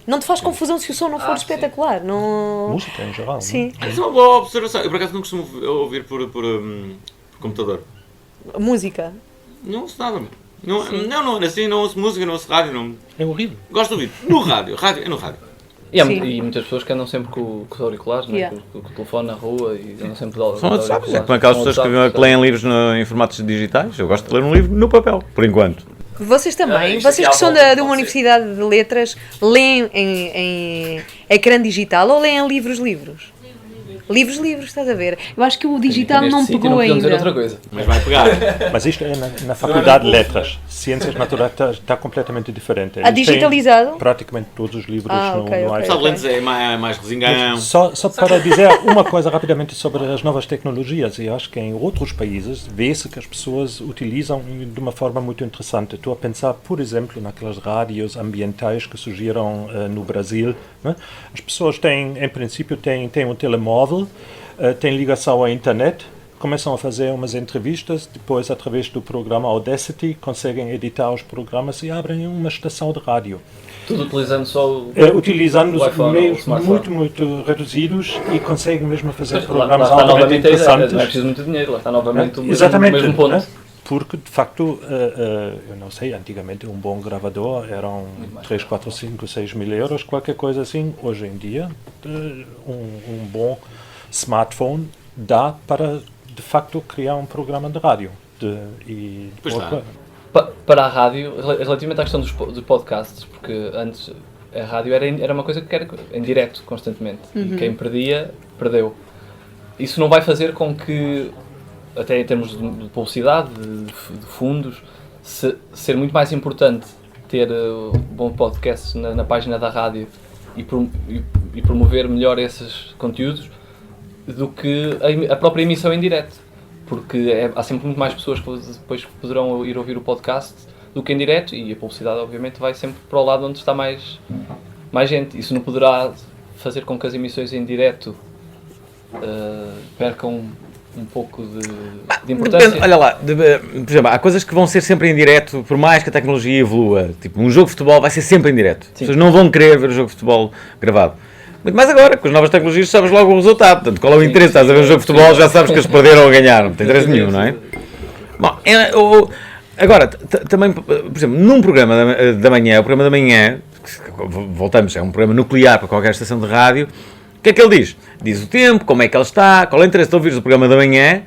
Não te faz confusão se o som não for espetacular. Não... Música em geral. Sim. É uma boa observação. Eu por acaso não costumo ouvir por computador. Música? Não ouço nada. Não ouço música, não ouço rádio. Não... É horrível. Gosto de ouvir no rádio. Rádio é no rádio. E muitas pessoas que andam sempre com os auriculares, com o telefone na rua e andam sempre de auriculares. São como aquelas pessoas que leem livros em formatos digitais. Eu gosto de ler um livro no papel, por enquanto. Vocês também, vocês que são de uma universidade de letras, leem em ecrã digital ou leem livros? Livros, estás a ver? Eu acho que o digital Neste não sítio pegou não podiam dizer ainda. outra coisa. Mas vai pegar. Mas isto é na Faculdade de Letras. Ciências Naturais está completamente diferente. Eles têm digitalizado? praticamente todos os livros no ok. iPad. Sabe, Lentes é mais resingão. Só para dizer uma coisa rapidamente sobre as novas tecnologias, eu acho que em outros países vê-se que as pessoas utilizam de uma forma muito interessante. Estou a pensar, por exemplo, naquelas rádios ambientais que surgiram no Brasil. Né? As pessoas têm, em princípio, têm um telemóvel, têm ligação à internet, começam a fazer umas entrevistas, depois, através do programa Audacity, conseguem editar os programas e abrem uma estação de rádio. Tudo utilizando só o Utilizando o iPhone, meios o smartphone. muito reduzidos e conseguem mesmo fazer Lá programas está altamente novamente a ideia, interessantes. não é preciso muito dinheiro, lá está novamente o Exatamente, mesmo ponto. né? Porque, de facto, eu não sei, antigamente um bom gravador eram 3, 4, 5, 6 mil euros, qualquer coisa assim. Hoje em dia, um bom smartphone dá para, de facto, criar um programa de rádio. Pois dá. Para a rádio, relativamente à questão dos podcasts, porque antes a rádio era uma coisa que era em direto, constantemente. E quem perdia, perdeu. Isso não vai fazer com que, até em termos de publicidade, de fundos, ser muito mais importante ter bom podcast na página da rádio e promover melhor esses conteúdos do que a própria emissão em direto. Porque há sempre muito mais pessoas que depois poderão ir ouvir o podcast do que em direto, e a publicidade obviamente vai sempre para o lado onde está mais gente. Isso não poderá fazer com que as emissões em direto percam um pouco de importância. Depende, olha lá, por exemplo, há coisas que vão ser sempre em direto, por mais que a tecnologia evolua. Tipo, um jogo de futebol vai ser sempre em direto. As pessoas não vão querer ver o jogo de futebol gravado. Muito mais agora, com as novas tecnologias sabes logo o resultado. Portanto, qual é o interesse? Estás a ver um jogo de futebol, já sabes que eles perderam ou ganharam. Não tem interesse nenhum, não é? Bom, agora, também, por exemplo, num programa da manhã, o programa da manhã, voltamos, é um programa nuclear para qualquer estação de rádio, o que é que ele diz? Diz o tempo, como é que ele está, qual é o interesse de ouvires o programa da manhã,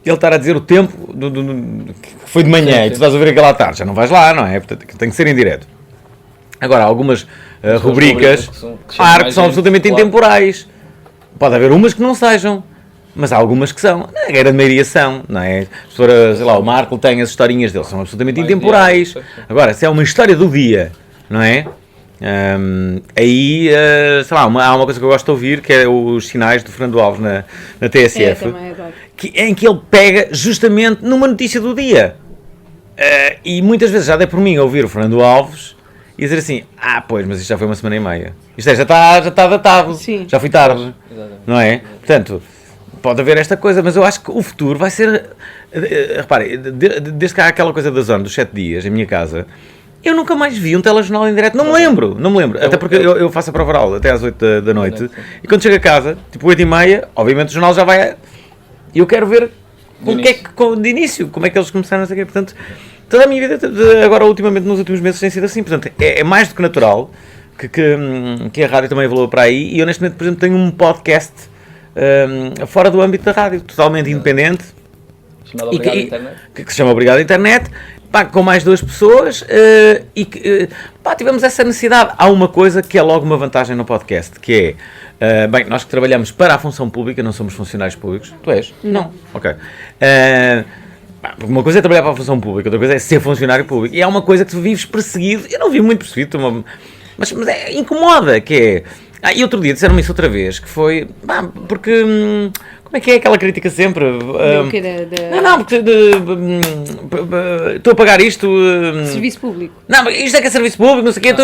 ele estar a dizer o tempo que foi de manhã e tu estás a ouvir aquela tarde, já não vais lá, não é? Portanto, tem que ser em direto. Agora, algumas rubricas, que são absolutamente intemporais. Pode haver umas que não sejam, mas há algumas que são. A grande maioria são, não é? Sei lá, o Marco tem as historinhas dele, são absolutamente intemporais. Agora, se é uma história do dia, não é? Aí, sei lá, há uma coisa que eu gosto de ouvir, que é os sinais do Fernando Alves na TSF, em que ele pega justamente numa notícia do dia. E muitas vezes já dei por mim a ouvir o Fernando Alves e dizer assim, pois, mas isto já foi uma semana e meia. Isto já está datado, Sim. já foi tarde, não é? Portanto, pode haver esta coisa, mas eu acho que o futuro vai ser... Repare, desde que há aquela coisa da zona dos 7 dias, em minha casa, eu nunca mais vi um telejornal em direto, não me lembro. Até porque eu faço a prova oral até às 8 da noite, e quando chego a casa, tipo 8h30, obviamente o jornal já vai... E eu quero ver de início, como é que eles começaram a ser. Portanto, toda a minha vida, agora ultimamente, nos últimos meses, tem sido assim. Portanto, é mais do que natural que a rádio também evoluiu para aí. E eu, neste momento, por exemplo, tenho um podcast fora do âmbito da rádio, totalmente independente. Chamado Obrigado Internet. Que se chama Obrigado Internet. Com mais 2 pessoas e tivemos essa necessidade. Há uma coisa que é logo uma vantagem no podcast, que é, nós que trabalhamos para a função pública, não somos funcionários públicos. Tu és? Não. Ok. Uma coisa é trabalhar para a função pública, outra coisa é ser funcionário público. E há uma coisa que tu vives perseguido, eu não vivo muito perseguido, mas incomoda, que é... e outro dia disseram-me isso outra vez, que foi... porque... Como é que é aquela crítica sempre? Não, porque estou a pagar isto... Serviço público. Não, isto é que é serviço público, não sei o quê,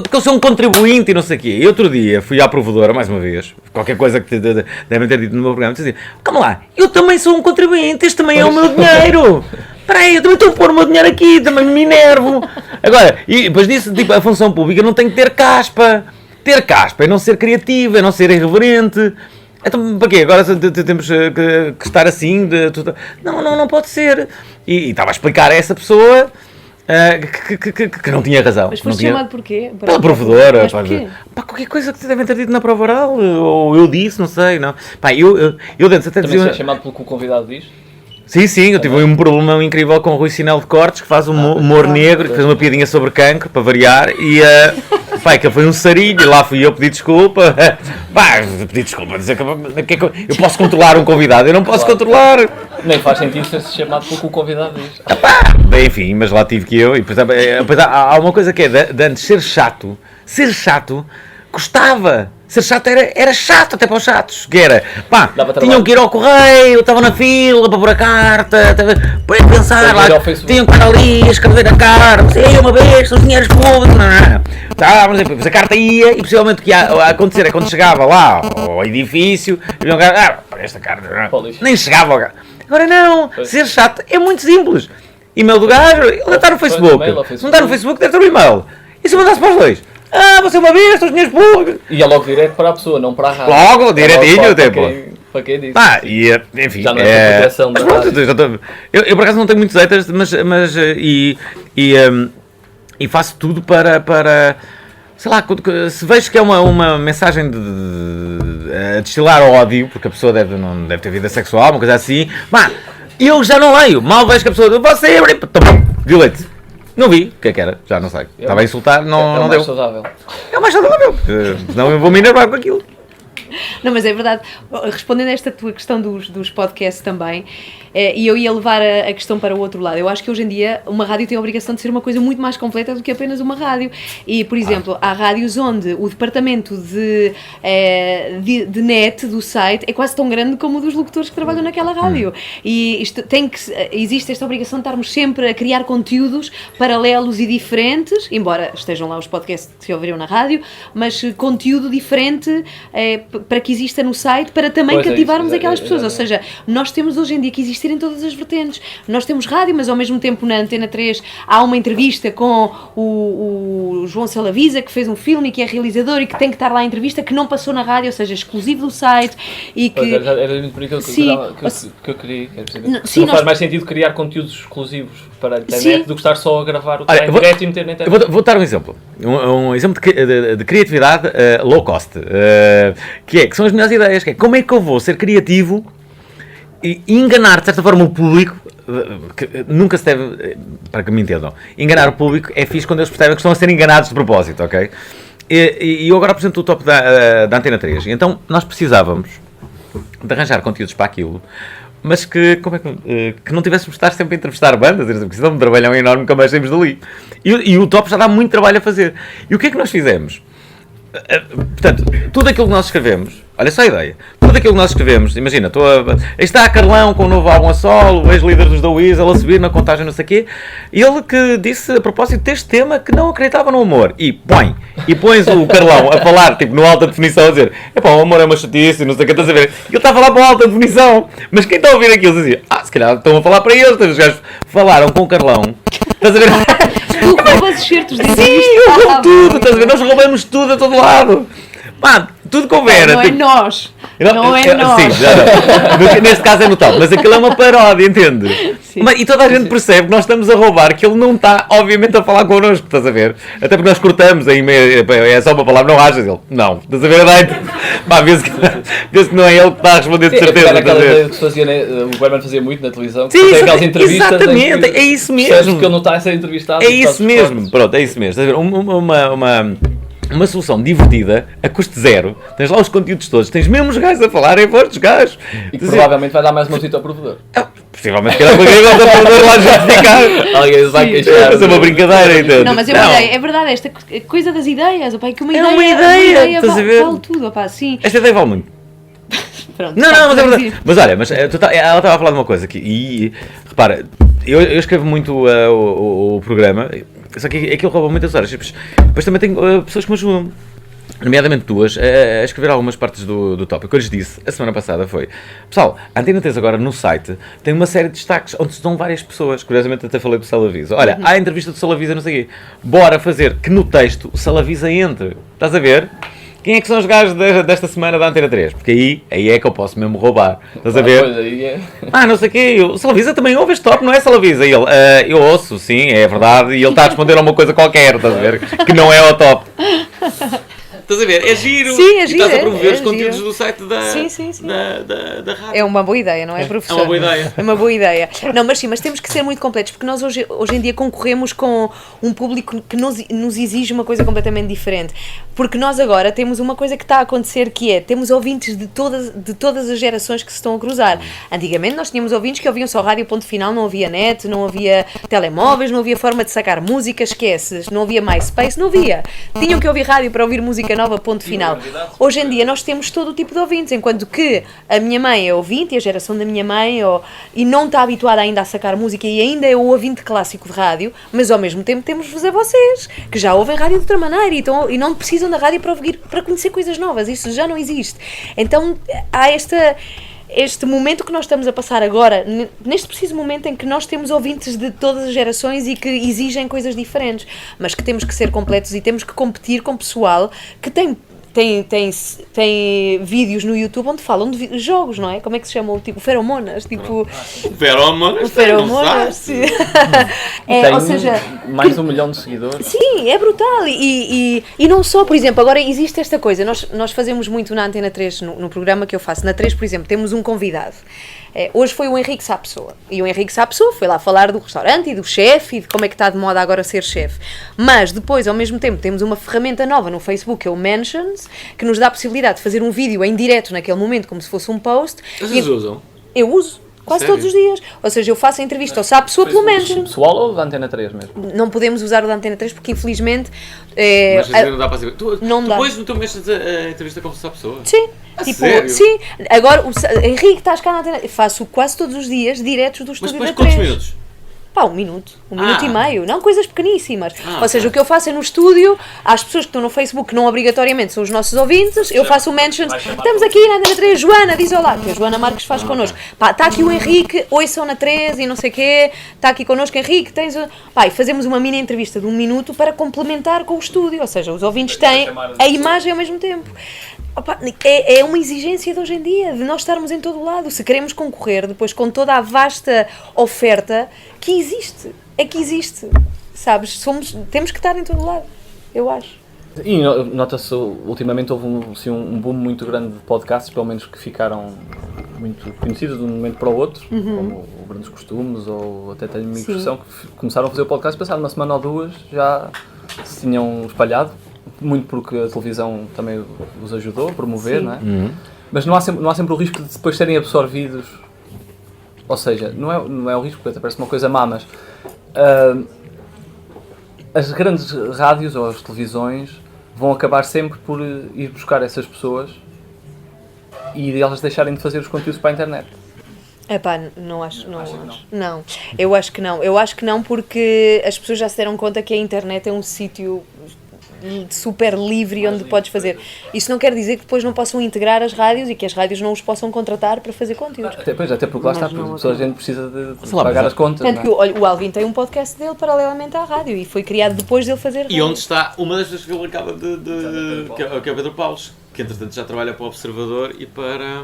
porque eu sou um contribuinte e não sei o quê. E outro dia fui à provedora, mais uma vez, qualquer coisa que devem ter dito no meu programa, disse assim, calma lá, eu também sou um contribuinte, este também é o meu dinheiro. Espera aí, eu também estou a pôr o meu dinheiro aqui, também me enervo. Agora, e depois disso, tipo, a função pública não tem que ter caspa. Ter caspa é não ser criativo, é não ser irreverente. Então, para quê? Agora temos que estar assim? Não pode ser. E estava a explicar a essa pessoa que não tinha razão. Mas foste chamado porquê? Pela provedora. Mas porquê? Qualquer coisa que te devem ter dito na prova oral, ou eu disse, não sei. Não. Eu antes até Também dizia... é chamado pelo que o convidado diz? Sim, eu tive um problema incrível com o Rui Sinel de Cortes, que faz humor negro, que fez uma piadinha sobre cancro, para variar, e Pá, que foi um sarilho e lá fui eu pedir desculpa. Pá, pedir desculpa, dizer que eu posso controlar um convidado, eu não posso controlar. Nem faz sentido ser-se chamado pelo que o convidado diz. Bem, enfim, mas lá tive que eu. E depois há uma coisa que é de antes ser chato custava. Ser chato era chato até para os chatos. Que era, pá, tinham que ir ao correio, estavam na fila para pôr a carta, para pensar lá, tinham que estar ali a escrever a carta, uma vez, os dinheiros públicos, não. Depois a carta ia e possivelmente o que ia acontecer é quando chegava lá ao edifício, esta carta nem chegava ao carro. Agora não, ser chato é muito simples. E-mail do gajo, ele está no Facebook. Se não está no Facebook, deve ter um e-mail. E se mandasse para os dois? Você uma vez, os dinheiros públicos. E é logo direto para a pessoa, não para a rádio. Logo, direitinho, logo tempo. Para quem disse. Enfim. Já não é proteção da rádio. Eu por acaso não tenho muitos haters, mas faço tudo para sei lá, se vejo que é uma mensagem de destilar ódio, porque a pessoa não deve ter vida sexual, uma coisa assim, eu já não leio. Mal vejo que a pessoa você delete. Não vi, o que é que era? Já não sei. Estava a insultar, não deu. Saudável. É o mais saudável. Senão eu vou me enervar com aquilo. Não, mas é verdade. Respondendo a esta tua questão dos podcasts também, e eu ia levar a questão para o outro lado. Eu acho que hoje em dia uma rádio tem a obrigação de ser uma coisa muito mais completa do que apenas uma rádio. E, por exemplo, há rádios onde o departamento de net do site é quase tão grande como o dos locutores que trabalham naquela rádio. E existe esta obrigação de estarmos sempre a criar conteúdos paralelos e diferentes, embora estejam lá os podcasts que se ouviriam na rádio, mas conteúdo diferente para que exista no site, para também cativarmos aquelas pessoas. Ou seja, nós temos hoje em dia que existir em todas as vertentes. Nós temos rádio, mas ao mesmo tempo na Antena 3 há uma entrevista com o João Salavisa, que fez um filme e que é realizador e que tem que estar lá a entrevista, que não passou na rádio, ou seja, exclusivo do site. E que... Era muito por aquilo que eu queria. Não faz mais sentido criar conteúdos exclusivos para a internet do que estar só a gravar o treino direto e meter na internet. Vou dar um exemplo. Um exemplo de criatividade low cost. Que são as melhores ideias. Que é, como é que eu vou ser criativo e enganar, de certa forma, o público, que nunca se deve, para que me entendam, enganar o público é fixe quando eles percebem que estão a ser enganados de propósito, ok? E eu agora apresento o top da Antena 3. Então, nós precisávamos de arranjar conteúdos para aquilo, mas que não tivéssemos de estar sempre a entrevistar bandas, porque senão um trabalhão enorme que mais saímos dali. E o top já dá muito trabalho a fazer. E o que é que nós fizemos? Portanto, tudo aquilo que nós escrevemos, olha só a ideia, tudo aquilo que nós escrevemos, imagina, aí está a Carlão com o novo álbum a solo, o ex-líder dos The Weasel a subir na contagem não sei o quê, ele que disse a propósito deste tema que não acreditava no amor, e pões o Carlão a falar, tipo, no alta definição, a dizer, o amor é uma chatice, não sei o que, estás a ver, ele está a falar para a alta definição, mas quem está a ouvir aquilo diz assim, se calhar estão a falar para eles, os gajos falaram com o Carlão, estás a ver? Tu roubas os certos de Sim, eu roubo tudo, estás a ver? Nós roubamos tudo a todo lado. Tudo que houver. Não é nós. Não é nós. Sim, neste caso é no top, mas aquilo é uma paródia, entende? E toda a gente percebe que nós estamos a roubar, que ele não está, obviamente, a falar connosco, estás a ver? Até porque nós cortamos, aí é só uma palavra, não achas? Ele, não, estás a ver? Vê-se que não é ele que está a responder de certeza. Era aquela ideia que se fazia, o Berman fazia muito na televisão, que sim, aquelas entrevistas. Exatamente, é isso mesmo. Que ele não está a ser entrevistado. É isso mesmo, pronto, é isso mesmo. Estás a ver? Uma solução divertida, a custo zero, tens lá os conteúdos todos, tens mesmo os gajos a falar em voz dos gajos. E que provavelmente vai dar mais uma visita ao provedor. Possivelmente que era para quem gosta de provedor lá justificar. Alguém vai queixar. Mas é uma brincadeira, então. Não, mas é verdade, esta coisa das ideias, opa, que uma ideia vale tudo, opa, sim. Esta ideia vale muito. Pronto, mas é verdade. Mas olha, ela estava a falar de uma coisa aqui, e repara, eu escrevo muito o programa, só que aquilo rouba muitas horas. Depois também tenho pessoas que me ajudam, nomeadamente duas, a escrever algumas partes do tópico. O que eu lhes disse a semana passada foi: pessoal, a Antena 3 agora no site tem uma série de destaques onde estão várias pessoas. Curiosamente até falei do Salavisa. Olha, há a entrevista do Salavisa, não sei o quê. Bora fazer que no texto o Salavisa entre. Estás a ver? Quem é que são os gajos desta semana da Antena 3? Porque aí é que eu posso mesmo roubar. Estás a ver? Não sei o quê. O Salavisa também ouve este top, não é, Salavisa? E ele, eu ouço, sim, é verdade. E ele está a responder a uma coisa qualquer, estás a ver? Que não é o top. Estás a ver? É giro. Sim, é E giro, estás a promover é os conteúdos giro. do site da, Sim. da rádio. É uma boa ideia, não é, professor? É uma boa ideia. É uma boa ideia. Não, mas sim, mas temos que ser muito completos, porque nós hoje em dia concorremos com um público que nos exige uma coisa completamente diferente. Porque nós agora temos uma coisa que está a acontecer, que é, temos ouvintes de todas as gerações que se estão a cruzar. Antigamente nós tínhamos ouvintes que ouviam só rádio, ponto final, não havia net, não havia telemóveis, não havia forma de sacar música, esqueces, não havia MySpace, não havia. Tinham que ouvir rádio para ouvir música nova, ponto final. Hoje em dia nós temos todo o tipo de ouvintes, enquanto que a minha mãe é ouvinte, e a geração da minha mãe, e não está habituada ainda a sacar música e ainda é o ouvinte clássico de rádio, mas ao mesmo tempo temos-vos a vocês, que já ouvem rádio de outra maneira e não precisam da rádio para conhecer coisas novas, isso já não existe. Então há este momento que nós estamos a passar agora, neste preciso momento em que nós temos ouvintes de todas as gerações e que exigem coisas diferentes, mas que temos que ser completos e temos que competir com pessoal que tem vídeos no YouTube onde falam de jogos, não é? Como é que se chama? Tipo, feromonas, tipo... Feromonas? Feromonas, sim. Tem ou seja... mais de 1 milhão de seguidores. Sim, é brutal. E não só, por exemplo, agora existe esta coisa, nós fazemos muito na Antena 3, no programa que eu faço. Na 3, por exemplo, temos um convidado. Hoje foi o Henrique Sá Pessoa. E o Henrique Sá Pessoa foi lá falar do restaurante e do chefe e de como é que está de moda agora ser chefe. Mas depois, ao mesmo tempo, temos uma ferramenta nova no Facebook, que é o Mentions, que nos dá a possibilidade de fazer um vídeo em direto naquele momento, como se fosse um post. Vocês usam? Eu uso. Quase Sério? todos os dias. Ou seja, eu faço a entrevista ao Sá Pessoa pelo Mentions. Pessoal ou da Antena 3 mesmo? Não podemos usar o da Antena 3 porque, infelizmente... Mas não dá para saber. Não dá. Depois no teu mês a entrevista com essa pessoa? Sim. Sério? Sim. Agora, Henrique, estás cá na Antena... Faço quase todos os dias diretos do Mas estúdio depois da quantos 3. minutos? Pá, 1 minuto. 1 minuto e Ah. meio. Não, coisas pequeníssimas. Ou seja, ok. o que eu faço é no estúdio, às pessoas que estão no Facebook, que não obrigatoriamente são os nossos ouvintes, eu faço o mentions. Estamos aqui na Antena 3, Joana, diz olá, que a Joana Marques faz connosco. Pá, está aqui o Henrique, ouçam na 13 e não sei o quê, está aqui connosco, Henrique, tens... Pá, e fazemos uma mini entrevista de 1 minuto para complementar com o estúdio. Ou seja, os ouvintes têm a imagem ao mesmo tempo. Opa, é uma exigência de hoje em dia, de nós estarmos em todo o lado. Se queremos concorrer depois com toda a vasta oferta que existe, sabes? Temos que estar em todo o lado, eu acho. E nota-se, ultimamente houve um boom muito grande de podcasts, pelo menos que ficaram muito conhecidos de um momento para o outro, como o Grandes Costumes, ou até tenho uma impressão que começaram a fazer o podcast, passado uma semana ou duas já se tinham espalhado, muito porque a televisão também os ajudou a promover, não é? Mas não há sempre o risco de depois serem absorvidos, ou seja, não é o risco, porque até parece uma coisa má, mas as grandes rádios ou as televisões vão acabar sempre por ir buscar essas pessoas e elas deixarem de fazer os conteúdos para a internet. Epá, não acho. Não, eu acho que não. Eu acho que não porque as pessoas já se deram conta que a internet é um sítio super livre onde podes fazer. Isso não quer dizer que depois não possam integrar as rádios e que as rádios não os possam contratar para fazer conteúdos. Até porque lá está, porque toda a gente precisa de lá, pagar mas as contas. Tanto Não que é? o Alvin tem um podcast dele paralelamente à rádio e foi criado depois dele fazer rádio. E onde está uma das pessoas que ele acaba que é o Pedro Paulos, que entretanto já trabalha para o Observador e para...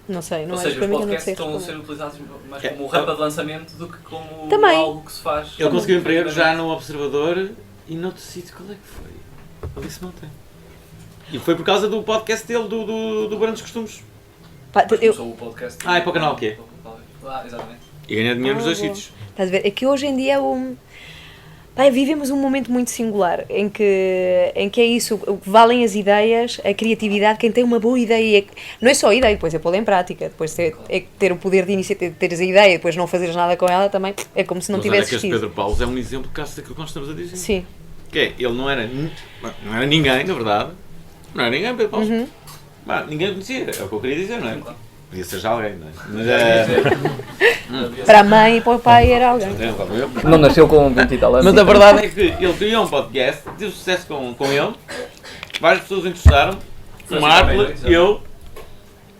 Não sei, não Ou é seja, para os mim que eu não podcasts sei estão a responder. ser utilizados mais como um rampa de lançamento do que como Também. algo que se faz. Ele conseguiu emprego já no Observador e noutro sítio, qual é que foi? Ele disse não tem. E foi por causa do podcast dele, do Grandes Costumes. Pá, eu, Começou o podcast. Ah, é para o canal quê? Exatamente. E ganha dinheiro nos dois bom. sítios. Estás a ver? É que hoje em dia Pá, vivemos um momento muito singular em que é isso, o que valem as ideias, a criatividade, quem tem uma boa ideia, não é só a ideia, depois é pô-la em prática, depois ter o poder de iniciativa, teres a ideia e depois não fazeres nada com ela também, é como se não Mas olha tivesse que este existido. Pedro Paulos é um exemplo caso daquilo que nós estamos a dizer. Sim. Que é, ele não era ninguém, na verdade. Não era ninguém, Pedro Paulos. Bah, ninguém conhecia, é o que eu queria dizer, não é? Podia ser já alguém, não é? Mas Para a mãe e para o pai era alguém. Não nasceu com 20 e tal anos. Mas a verdade é que ele criou um podcast, teve sucesso com ele, várias pessoas interessaram, o Marco, eu,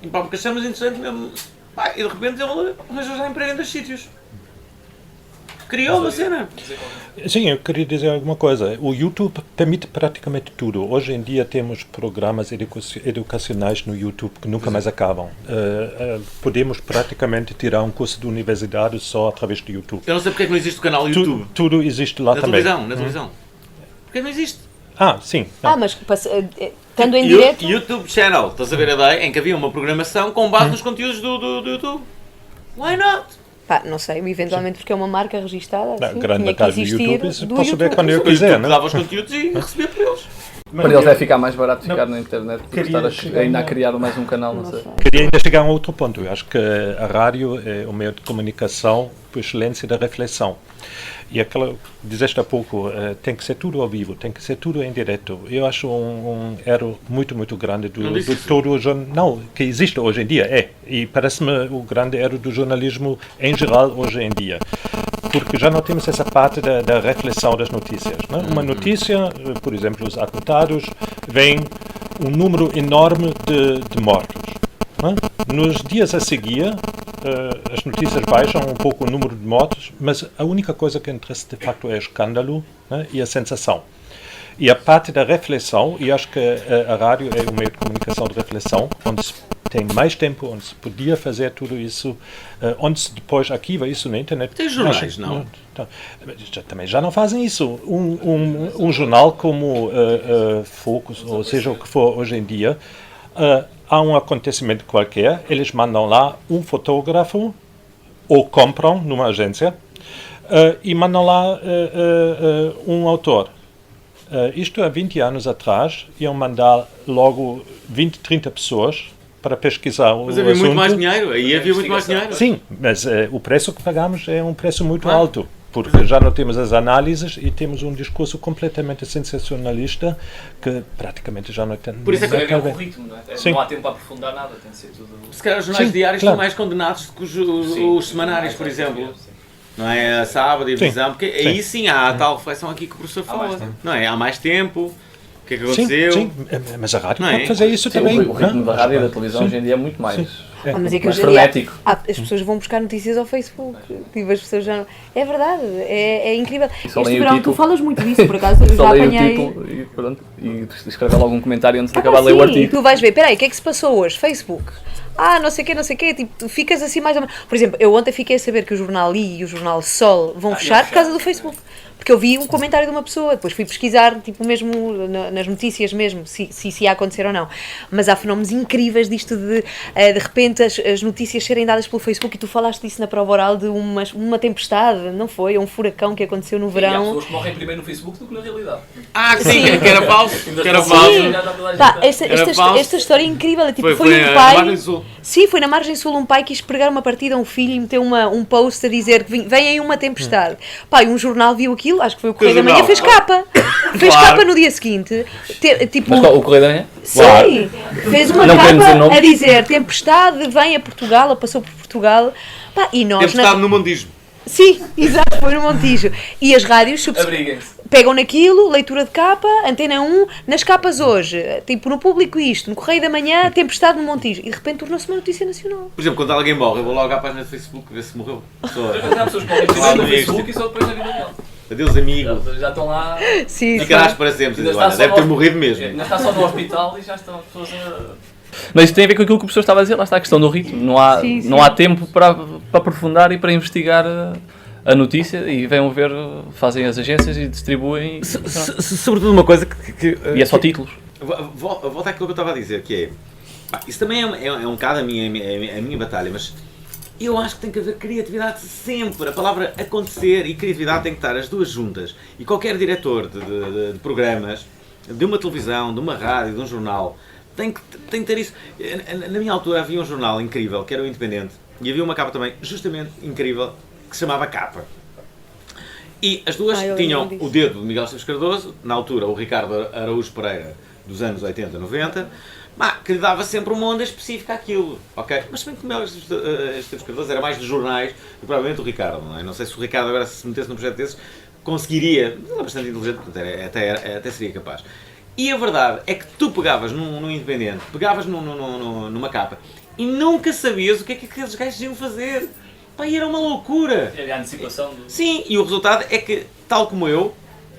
e pá, porque achamos interessante mesmo. Pá, e de repente ele arranjou já emprego em 2 sítios. Criou uma cena. Sim, eu queria dizer alguma coisa. O YouTube permite praticamente tudo. Hoje em dia temos programas educacionais no YouTube que nunca mais acabam. Podemos praticamente tirar um curso de universidade só através do YouTube. Eu não sei porque é que não existe o canal YouTube. Tudo existe lá Na também. televisão, na televisão. Porque não existe. Sim. Mas estando em direto... YouTube Channel, estás a ver a ideia? Em que havia uma programação com base nos conteúdos do YouTube. Why not? Pá, não sei, eventualmente porque é uma marca registada, assim, Grande tinha que vantagem do existir YouTube, do posso ver YouTube. quando eu Depois quiser, tu né? dava os conteúdos e recebia por eles. Para eles é ficar mais barato ficar na internet do que Queria estar chegar ainda a a- criar mais um canal, não sei. Queria ainda chegar a um outro ponto. Eu acho que a rádio é o meio de comunicação por excelência da reflexão. E aquela, dizeste há pouco, tem que ser tudo ao vivo, tem que ser tudo em direto. Eu acho um erro muito, muito grande do todo o jornal que existe hoje em dia. E parece-me o grande erro do jornalismo em geral hoje em dia. Porque já não temos essa parte da reflexão das notícias. Né? Uma notícia, por exemplo, os atentados, vem um número enorme de mortos. Né? Nos dias a seguir, as notícias baixam um pouco o número de mortos, mas a única coisa que interessa de facto é o escândalo, né? E a sensação. E a parte da reflexão, e acho que a rádio é um meio de comunicação de reflexão, onde se tem mais tempo, onde se podia fazer tudo isso, onde se depois arquiva isso na internet. Tem jornais, não? Também já não fazem isso. Um jornal como Focus, ou seja o que for hoje em dia, há um acontecimento qualquer, eles mandam lá um fotógrafo, ou compram numa agência, e mandam lá um autor. Isto há 20 anos atrás, iam mandar logo 20, 30 pessoas para pesquisar o assunto. Mas havia muito mais dinheiro, aí havia muito mais dinheiro. Sim, mas o preço que pagamos é um preço muito alto, porque já não temos as análises e temos um discurso completamente sensacionalista que praticamente já não tem... Por isso é que Deve haver um ritmo, não é? Sim. Não há tempo para aprofundar nada, tem de ser tudo... Se calhar os jornais Sim, diários claro. estão mais condenados do que os semanários, por exemplo. Não é? A sábado e a visão, porque aí sim há a tal reflexão aqui que o professor fala. Não é? Há mais tempo, o que é que aconteceu? Sim, mas a rádio Não é? pode fazer isso também. O ritmo da rádio e da televisão hoje em dia é muito mais... Mas é que mais hoje em dia frenético. as pessoas vão buscar notícias ao Facebook. Tipo, as pessoas já não... É verdade, é incrível. só Este leem o verão tu título. falas muito disso, por acaso eu já Só leio o apanhei... título e pronto, e escreve logo um comentário antes de acabar de ler o sim, artigo. tu vais ver, peraí, o que é que se passou hoje? Facebook. Não sei o quê, tipo, tu ficas assim mais ou menos... Por exemplo, eu ontem fiquei a saber que o jornal I e o jornal Sol vão fechar por causa do Facebook. Porque eu vi um comentário de uma pessoa, depois fui pesquisar, tipo, mesmo nas notícias mesmo, se ia acontecer ou não. Mas há fenómenos incríveis disto de repente as notícias serem dadas pelo Facebook, e tu falaste disso na prova oral de uma tempestade, não foi? Um furacão que aconteceu no E há verão. pessoas que morrem primeiro no Facebook do que na realidade. Sim, que era falso. Que era Sim. falso. Pá, Era falso. esta história é incrível, é tipo, Foi foi um na pai... Margem Sul. Sim, foi na Margem Sul, um pai quis pregar uma partida a um filho e meteu um post a dizer que vem aí uma tempestade. Pá, e um jornal viu aquilo, acho que foi o Correio da Manhã, fez capa. Fez capa no dia seguinte. Tipo, Mas qual, o Correio da Manhã? sim, fez uma Não queremos dizer capa nomes. a dizer tempestade, vem a Portugal, passou por Portugal. Pá, e nós... Teve estado no Mondismo. Sim, exato, foi no Montijo. E as rádios Abriguem-se. pegam naquilo, leitura de capa, Antena 1, nas capas hoje, tipo no Público isto, no Correio da Manhã, tempestade no Montijo. E de repente tornou-se uma notícia nacional. Por exemplo, quando alguém morre, eu vou logo à página do Facebook ver se morreu. Há pessoas que morrem primeiro no Facebook e só depois na vida real. Adeus, amigo. Já estão lá... Sim, Ficarás para sempre. Ainda Olha, está só deve ter no- morrido mesmo. Ainda está só no hospital e já estão as pessoas a... Mas isso tem a ver com aquilo que o professor estava a dizer, lá está a questão do ritmo. Não há, Sim, sim. não há tempo para aprofundar e para investigar a notícia, e vêm ver, fazem as agências e distribuem. Sobretudo uma coisa que E é só títulos. Volta àquilo que eu estava a dizer, que é... Isso também é um bocado a minha batalha, mas eu acho que tem que haver criatividade sempre. A palavra acontecer e criatividade tem que estar as duas juntas. E qualquer diretor de programas, de uma televisão, de uma rádio, de um jornal, tem que ter isso. Na minha altura havia um jornal incrível, que era o Independente, e havia uma capa também justamente incrível, que se chamava Capa. E as duas eu tinham lembro disso. o dedo de Miguel Esteves Cardoso, na altura o Ricardo Araújo Pereira, dos anos 80, 90, que lhe dava sempre uma onda específica àquilo, ok? Mas se bem que o Miguel Esteves Cardoso era mais de jornais do que provavelmente o Ricardo, não é? Não sei se o Ricardo agora se metesse num projeto desses, conseguiria, ele é bastante inteligente, portanto, até seria capaz. E a verdade é que tu pegavas num Independente, pegavas numa capa, e nunca sabias o que é que aqueles gajos iam fazer. Pá, e era uma loucura. É a antecipação do... Sim, e o resultado é que, tal como eu,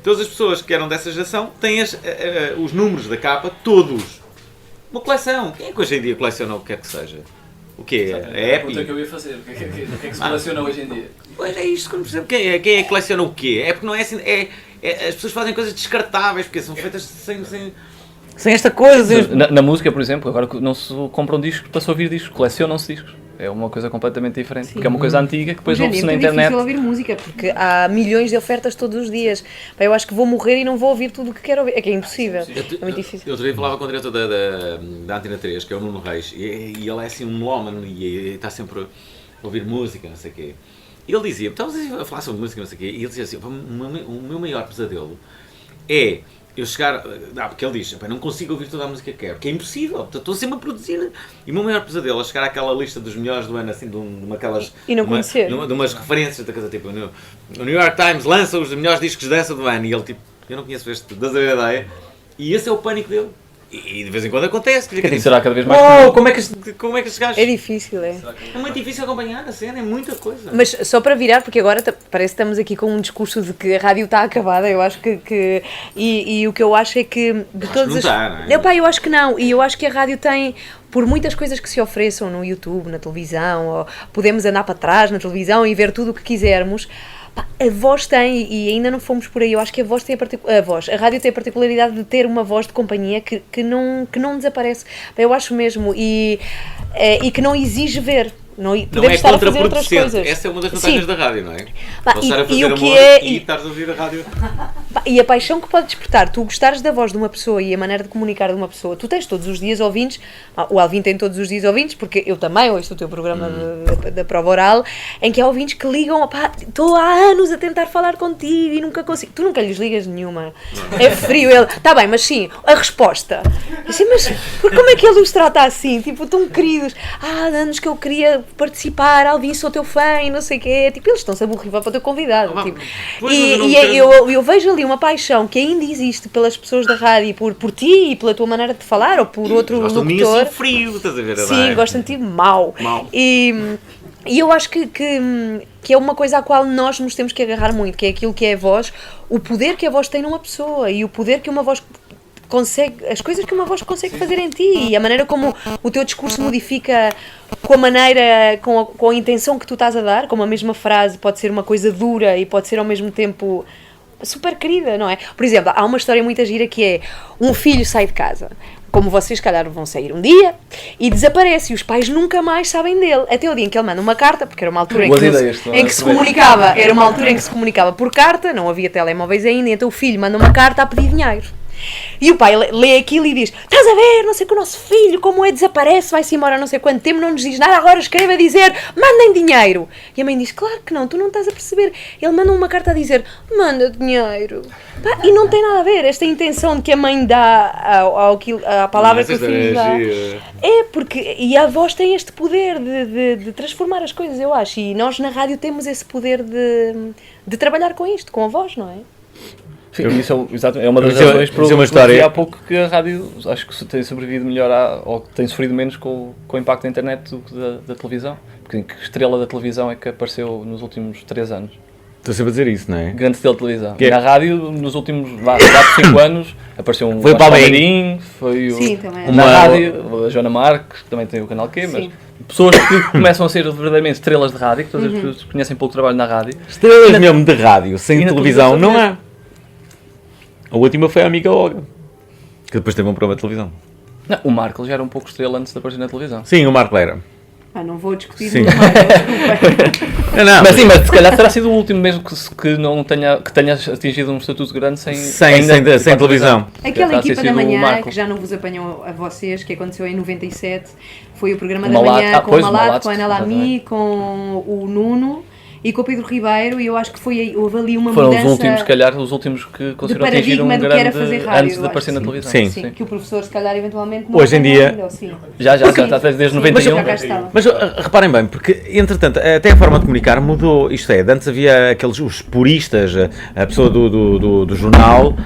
todas as pessoas que eram dessa geração têm os números da capa todos. Uma coleção. Quem é que hoje em dia coleciona o que quer que seja? O quê? A pergunta que Epi? eu ia fazer. O que é que se coleciona hoje em dia? Pois é isto que eu não percebo. Quem é que coleciona o quê? É porque não é assim. as pessoas fazem coisas descartáveis, porque são feitas sem esta coisa. Na música, por exemplo, agora não se compram discos para se ouvir discos, colecionam-se discos. É uma coisa completamente diferente, porque é uma coisa antiga que depois ouve-se na internet. É difícil ouvir música, porque há milhões de ofertas todos os dias. Pá, eu acho que vou morrer e não vou ouvir tudo o que quero ouvir. É que é impossível. É muito difícil. Eu outro dia falava com o diretor da Antena 3, que é o Nuno Reis, e ele é assim um melómano e está sempre a ouvir música, não sei o quê. E ele dizia, estávamos a falar sobre música, não sei o quê, e ele dizia assim, o meu maior pesadelo é eu chegar, porque ele diz, não consigo ouvir toda a música que quero, que é impossível, estou sempre a produzir. E o meu maior pesadelo é chegar àquela lista dos melhores do ano, assim, de umas referências da coisa, tipo, o New York Times lança os melhores discos de dança do ano, e ele tipo, eu não conheço este, das a ideia, e esse é o pânico dele. E de vez em quando acontece. Que será cada vez mais... Como é que estes gajos... É difícil, é. É muito difícil acompanhar a cena, é muita coisa. Mas só para virar, porque agora parece que estamos aqui com um discurso de que a rádio está acabada, eu acho que e o que eu acho é que de todas as... não é? Eu acho que não, e eu acho que a rádio tem... Por muitas coisas que se ofereçam no YouTube, na televisão, ou podemos andar para trás na televisão e ver tudo o que quisermos, a voz tem, e ainda não fomos por aí, eu acho que a rádio tem a particularidade de ter uma voz de companhia que não desaparece. Eu acho mesmo, e que não exige ver. Não é estar a fazer outras coisas. Essa é uma das vantagens da rádio, não é? Não estar a fazer amor e estares a ouvir a rádio. E a paixão que pode despertar, tu gostares da voz de uma pessoa e a maneira de comunicar de uma pessoa, tu tens todos os dias ouvintes, o Alvin tem todos os dias ouvintes, porque eu também ouço o teu programa da prova oral, em que há ouvintes que ligam, estou há anos a tentar falar contigo e nunca consigo. Tu nunca lhes ligas nenhuma. É frio, ele, está bem, mas sim, a resposta. Assim, mas como é que ele os trata assim? Tipo, tão queridos. Há anos que eu queria participar, Alvin, sou teu fã e não sei o quê. Tipo, eles estão-se a borrifar para o teu convidado. Tipo. Eu vejo ali uma paixão que ainda existe pelas pessoas da rádio, por ti e pela tua maneira de falar, ou por outro locutor. Assim frio, estás a ver? Sim, gostam de ti mau. E eu acho que é uma coisa à qual nós nos temos que agarrar muito, que é aquilo que é a voz, o poder que a voz tem numa pessoa e o poder que uma voz consegue, as coisas que uma voz consegue fazer em ti e a maneira como o teu discurso modifica com a maneira, com a intenção que tu estás a dar, como a mesma frase pode ser uma coisa dura e pode ser ao mesmo tempo super querida, não é? Por exemplo, há uma história muito gira que é um filho sai de casa, como vocês, se calhar, vão sair um dia e desaparece e os pais nunca mais sabem dele, até o dia em que ele manda uma carta, porque era uma altura em que se comunicava, era uma altura em que se comunicava por carta, não havia telemóveis ainda, então o filho manda uma carta a pedir dinheiro. E o pai lê aquilo e diz, estás a ver, não sei que o nosso filho, como é, desaparece, vai-se embora não sei quanto tempo, não nos diz nada, agora escreve a dizer, mandem dinheiro. E a mãe diz, claro que não, tu não estás a perceber. Ele manda uma carta a dizer, manda dinheiro. E não tem nada a ver, esta intenção que a mãe dá à palavra que o filho dá. É porque, e a voz tem este poder de transformar as coisas, eu acho, e nós na rádio temos esse poder de trabalhar com isto, com a voz, não é? Sim, isso é uma das razões para eu dizer há pouco que a rádio acho que tem sobrevivido melhor ou tem sofrido menos com o impacto da internet do que da televisão. Porque que estrela da televisão é que apareceu nos últimos 3 anos? Estou sempre a dizer isso, não é? Grande estrela de televisão. E a rádio, nos últimos 5 anos, apareceu um Palmeirim, foi na rádio, a Joana Marques, que também tem o canal Q, mas pessoas que começam a ser verdadeiramente estrelas de rádio, que todas as pessoas conhecem pouco trabalho na rádio. Estrelas mesmo de rádio, sem televisão, não há. A última foi a amiga Olga, que depois teve um programa de televisão. Não, o Marco já era um pouco estrela antes de aparecer na televisão. Sim, o Marco era. Não vou discutir sim. O Marco. Mas se calhar terá sido o último mesmo que tenha atingido um estatuto grande sem televisão. Aquela equipa da manhã, que já não vos apanhou a vocês, que aconteceu em 97, foi o programa da manhã com o Malato, com a Ana Lamy, com o Nuno e com o Pedro Ribeiro, e eu acho que houve ali uma mudança... Foram os últimos que conseguiram atingir um grande rádio, antes de aparecer na televisão. Sim, que o professor, se calhar, eventualmente... Hoje em dia... Já está desde 91. Mas reparem bem, porque, entretanto, até a forma de comunicar mudou. Isto é, antes havia os puristas, a pessoa do jornal...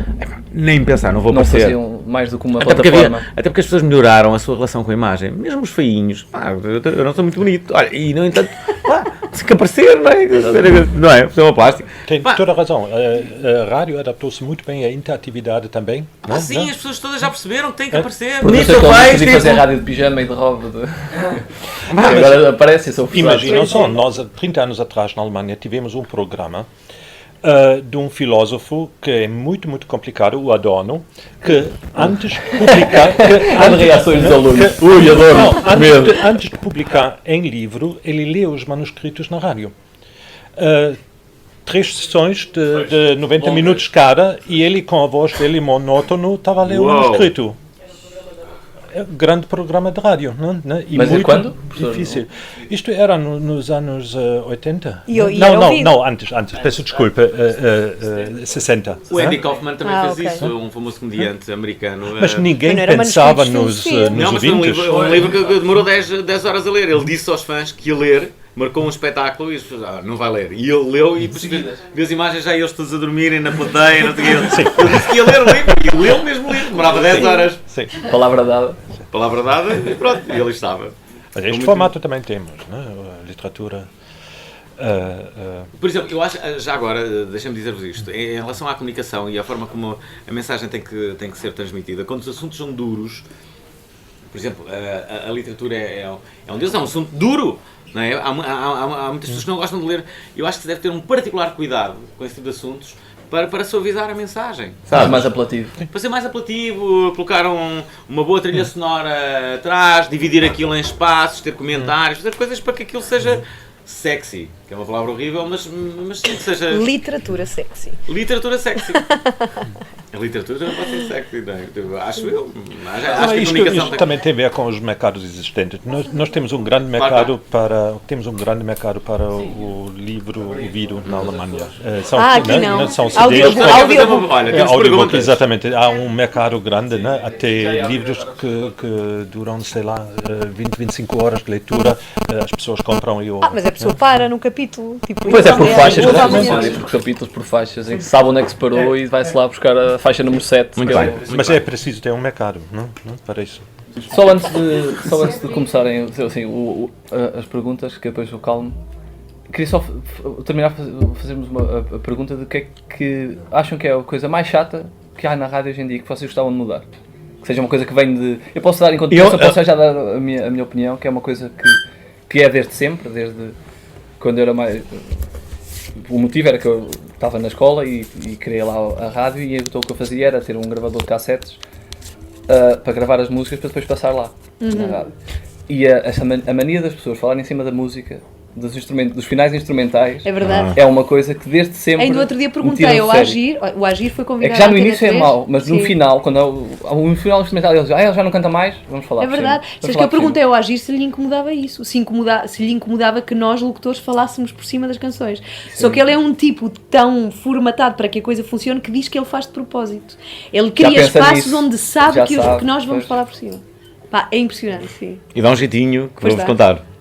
Nem pensar, não vou aparecer. Não faziam mais do que uma plataforma. Até porque as pessoas melhoraram a sua relação com a imagem. Mesmo os feinhos. Eu não sou muito bonito. Olha, e no entanto, tem que aparecer, não é? Não é? Fazer uma plástica. Tem toda a razão. A rádio adaptou-se muito bem à interatividade também. Não? Sim, as pessoas todas já perceberam que tem que aparecer. Bonito vai fazer rádio de pijama e de roupa. Agora aparece e sou Imagina só, nós há 30 anos atrás na Alemanha tivemos um programa de um filósofo que é muito, muito complicado, o Adorno, que antes de publicar... As reações dos alunos. Ui, adoro. Medo. Antes de publicar em livro, ele leu os manuscritos na rádio. 3 sessões de 90 minutos cada, e ele, com a voz dele monótono, estava a ler o manuscrito. É um grande programa de rádio, não? E mas muito quando? difícil. Isto era nos anos 80? Não, antes, peço desculpa, 60. O Andy Kaufman também fez ok. isso, um famoso comediante americano. Mas ninguém Mas não era pensava manuscritos nos de filme. Não, mas foi ouvintes. um livro que demorou 10 horas a ler. Ele disse aos fãs que ia ler, marcou um espetáculo e as pessoas, não vai ler. E ele leu e depois viu as imagens já eles todos a dormirem na plateia, não sei o quê. Ele disse que ia ler o livro e leu mesmo o livro, demorava 10 horas. Sim. Palavra dada. Palavra dada e pronto, e ele estava. Mas este formato também temos, né? A literatura. Por exemplo, eu acho, já agora, deixa-me dizer-vos isto, em relação à comunicação e à forma como a mensagem tem que ser transmitida, quando os assuntos são duros, por exemplo, a literatura é um Deus, é um assunto duro, não é? Há muitas pessoas que não gostam de ler. Eu acho que se deve ter um particular cuidado com esse tipo de assuntos para suavizar a mensagem. Sabes? Mais apelativo. Para ser mais apelativo, colocar uma boa trilha sonora atrás, dividir aquilo em espaços, ter comentários, fazer coisas para que aquilo seja sexy, que é uma palavra horrível, mas sim que seja... Literatura sexy. Literatura sexy. A literatura pode ser sexy, não é? Acho eu. Acho que a comunicação Isto também tem a ver com os mercados existentes. Nós temos um grande mercado para o livro e vídeo na Alemanha. Aqui não. São CDs. Audiobook. Olha, temos Audiobook, perguntas. Exatamente. Há um mercado grande, né? Até livros que duram, sei lá, 20, 25 horas de leitura. As pessoas compram e ouvem. Mas a pessoa para no capítulo. Tipo, Pois é, por faixas, vou como amanhã. por capítulos, por faixas, em que sabe onde é que se parou e vai-se lá buscar a faixa número 7. Muito que é bem. o- Mas é preciso ter um mercado, não? Para isso. Só antes de começarem assim, as perguntas, que depois eu calmo, queria só terminar fazermos a pergunta de o que é que acham que é a coisa mais chata que há na rádio hoje em dia, que vocês gostavam de mudar. Que seja uma coisa que vem de... Eu posso dar, enquanto eu posso já dar a minha opinião, que é uma coisa que é desde sempre, desde quando eu era mais... O motivo era que eu estava na escola e queria lá a rádio, e então o que eu fazia era ter um gravador de cassetes para gravar as músicas para depois passar lá na rádio. E a mania das pessoas falarem em cima da música, dos finais instrumentais, É verdade. é uma coisa que desde sempre Ainda outro dia me perguntei tiram ao de sério. Agir, o Agir foi É convidado que já no à Antena início é 3. mau, mas no Sim. final, quando no final do instrumental eles dizem, ele já não canta mais, vamos falar É por cima. verdade. Vamos Sabes que falar eu por cima. perguntei ao Agir se lhe incomodava isso, se lhe incomodava que nós, locutores, falássemos por cima das canções. Só que ele é um tipo tão formatado para que a coisa funcione que diz que ele faz de propósito. Ele cria pensa espaços nisso. onde sabe Já que sabe, nós vamos pois. falar por cima. Pá, é impressionante, sim. E dá um jeitinho que Pois vou-vos dá. contar.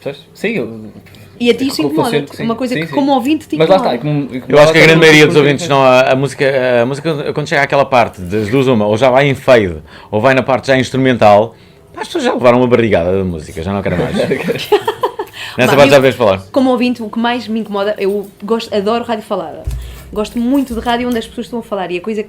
Percebes? Sim, eu... E a ti isso eu incomoda. funciono que sim. Uma coisa Sim, que sim. como ouvinte te Mas lá incomoda. está. Eu acho que a grande maioria dos ouvintes não. A música, quando chega àquela parte das duas, ou já vai em fade, ou vai na parte já instrumental, as pessoas já levaram uma barrigada da música, já não quero mais. Nessa parte já vês falar. Como ouvinte, o que mais me incomoda, adoro rádio falada. Gosto muito de rádio onde as pessoas estão a falar, e a coisa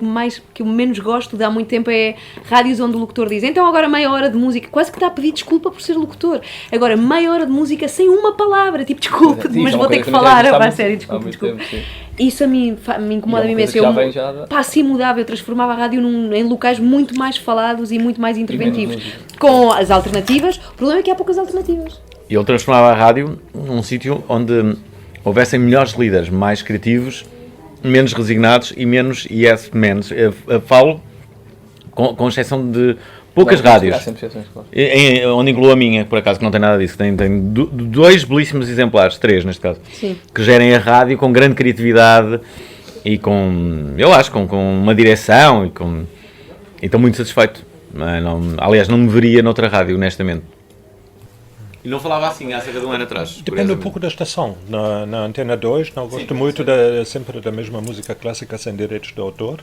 que eu menos gosto de há muito tempo é rádios onde o locutor diz então agora meia hora de música, quase que está a pedir desculpa por ser locutor. Agora meia hora de música sem uma palavra, tipo desculpa, Sim, mas isso é vou uma ter coisa que que não falar, tem a visto há sério, muito desculpa. tempo, sim. Isso a mim me incomoda E é uma imenso. coisa que já vem já Pá, se mudava, eu transformava a rádio em locais muito mais falados e muito mais interventivos. música. Com as alternativas, o problema é que há poucas alternativas. E ele transformava a rádio num sítio onde houvessem melhores líderes, mais criativos, menos resignados e menos yes men. Falo com exceção de poucas Não, rádios. há sempre exceções, claro. Onde incluo a minha, por acaso, que não tem nada disso. Tem dois belíssimos exemplares, 3 neste caso, Sim. que gerem a rádio com grande criatividade e com, eu acho, com uma direção e estou muito satisfeito. Aliás, não me veria noutra rádio, honestamente. E não falava assim há cerca de um ano atrás. Depende um pouco da estação. Na Antena 2, não gosto muito sempre da mesma música clássica sem direitos de autor.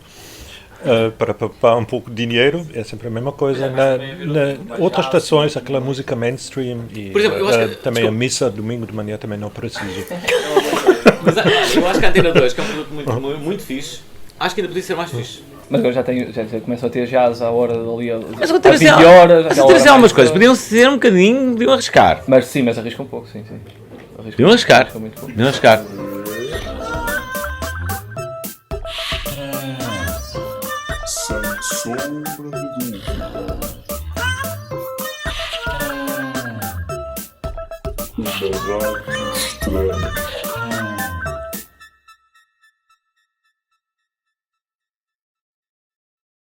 Para poupar um pouco de dinheiro, é sempre a mesma coisa. Na outras estações, aquela música mainstream e Por exemplo, eu acho que- também a missa, domingo de manhã, também não preciso. Mas eu acho que a Antena 2, que é um produto muito fixe, acho que ainda podia ser mais fixe. Mas agora já começam a ter jazz à hora ali, Mas às outra 20 horas. Mas aquela outra hora algumas mais- coisas, podiam ser um bocadinho, podiam arriscar. Mas sim, mas arrisca um pouco, sim. Podiam arriscar. Arrisca muito pouco. Podiam arriscar. sombra de dúvida. Uma rádio estranha.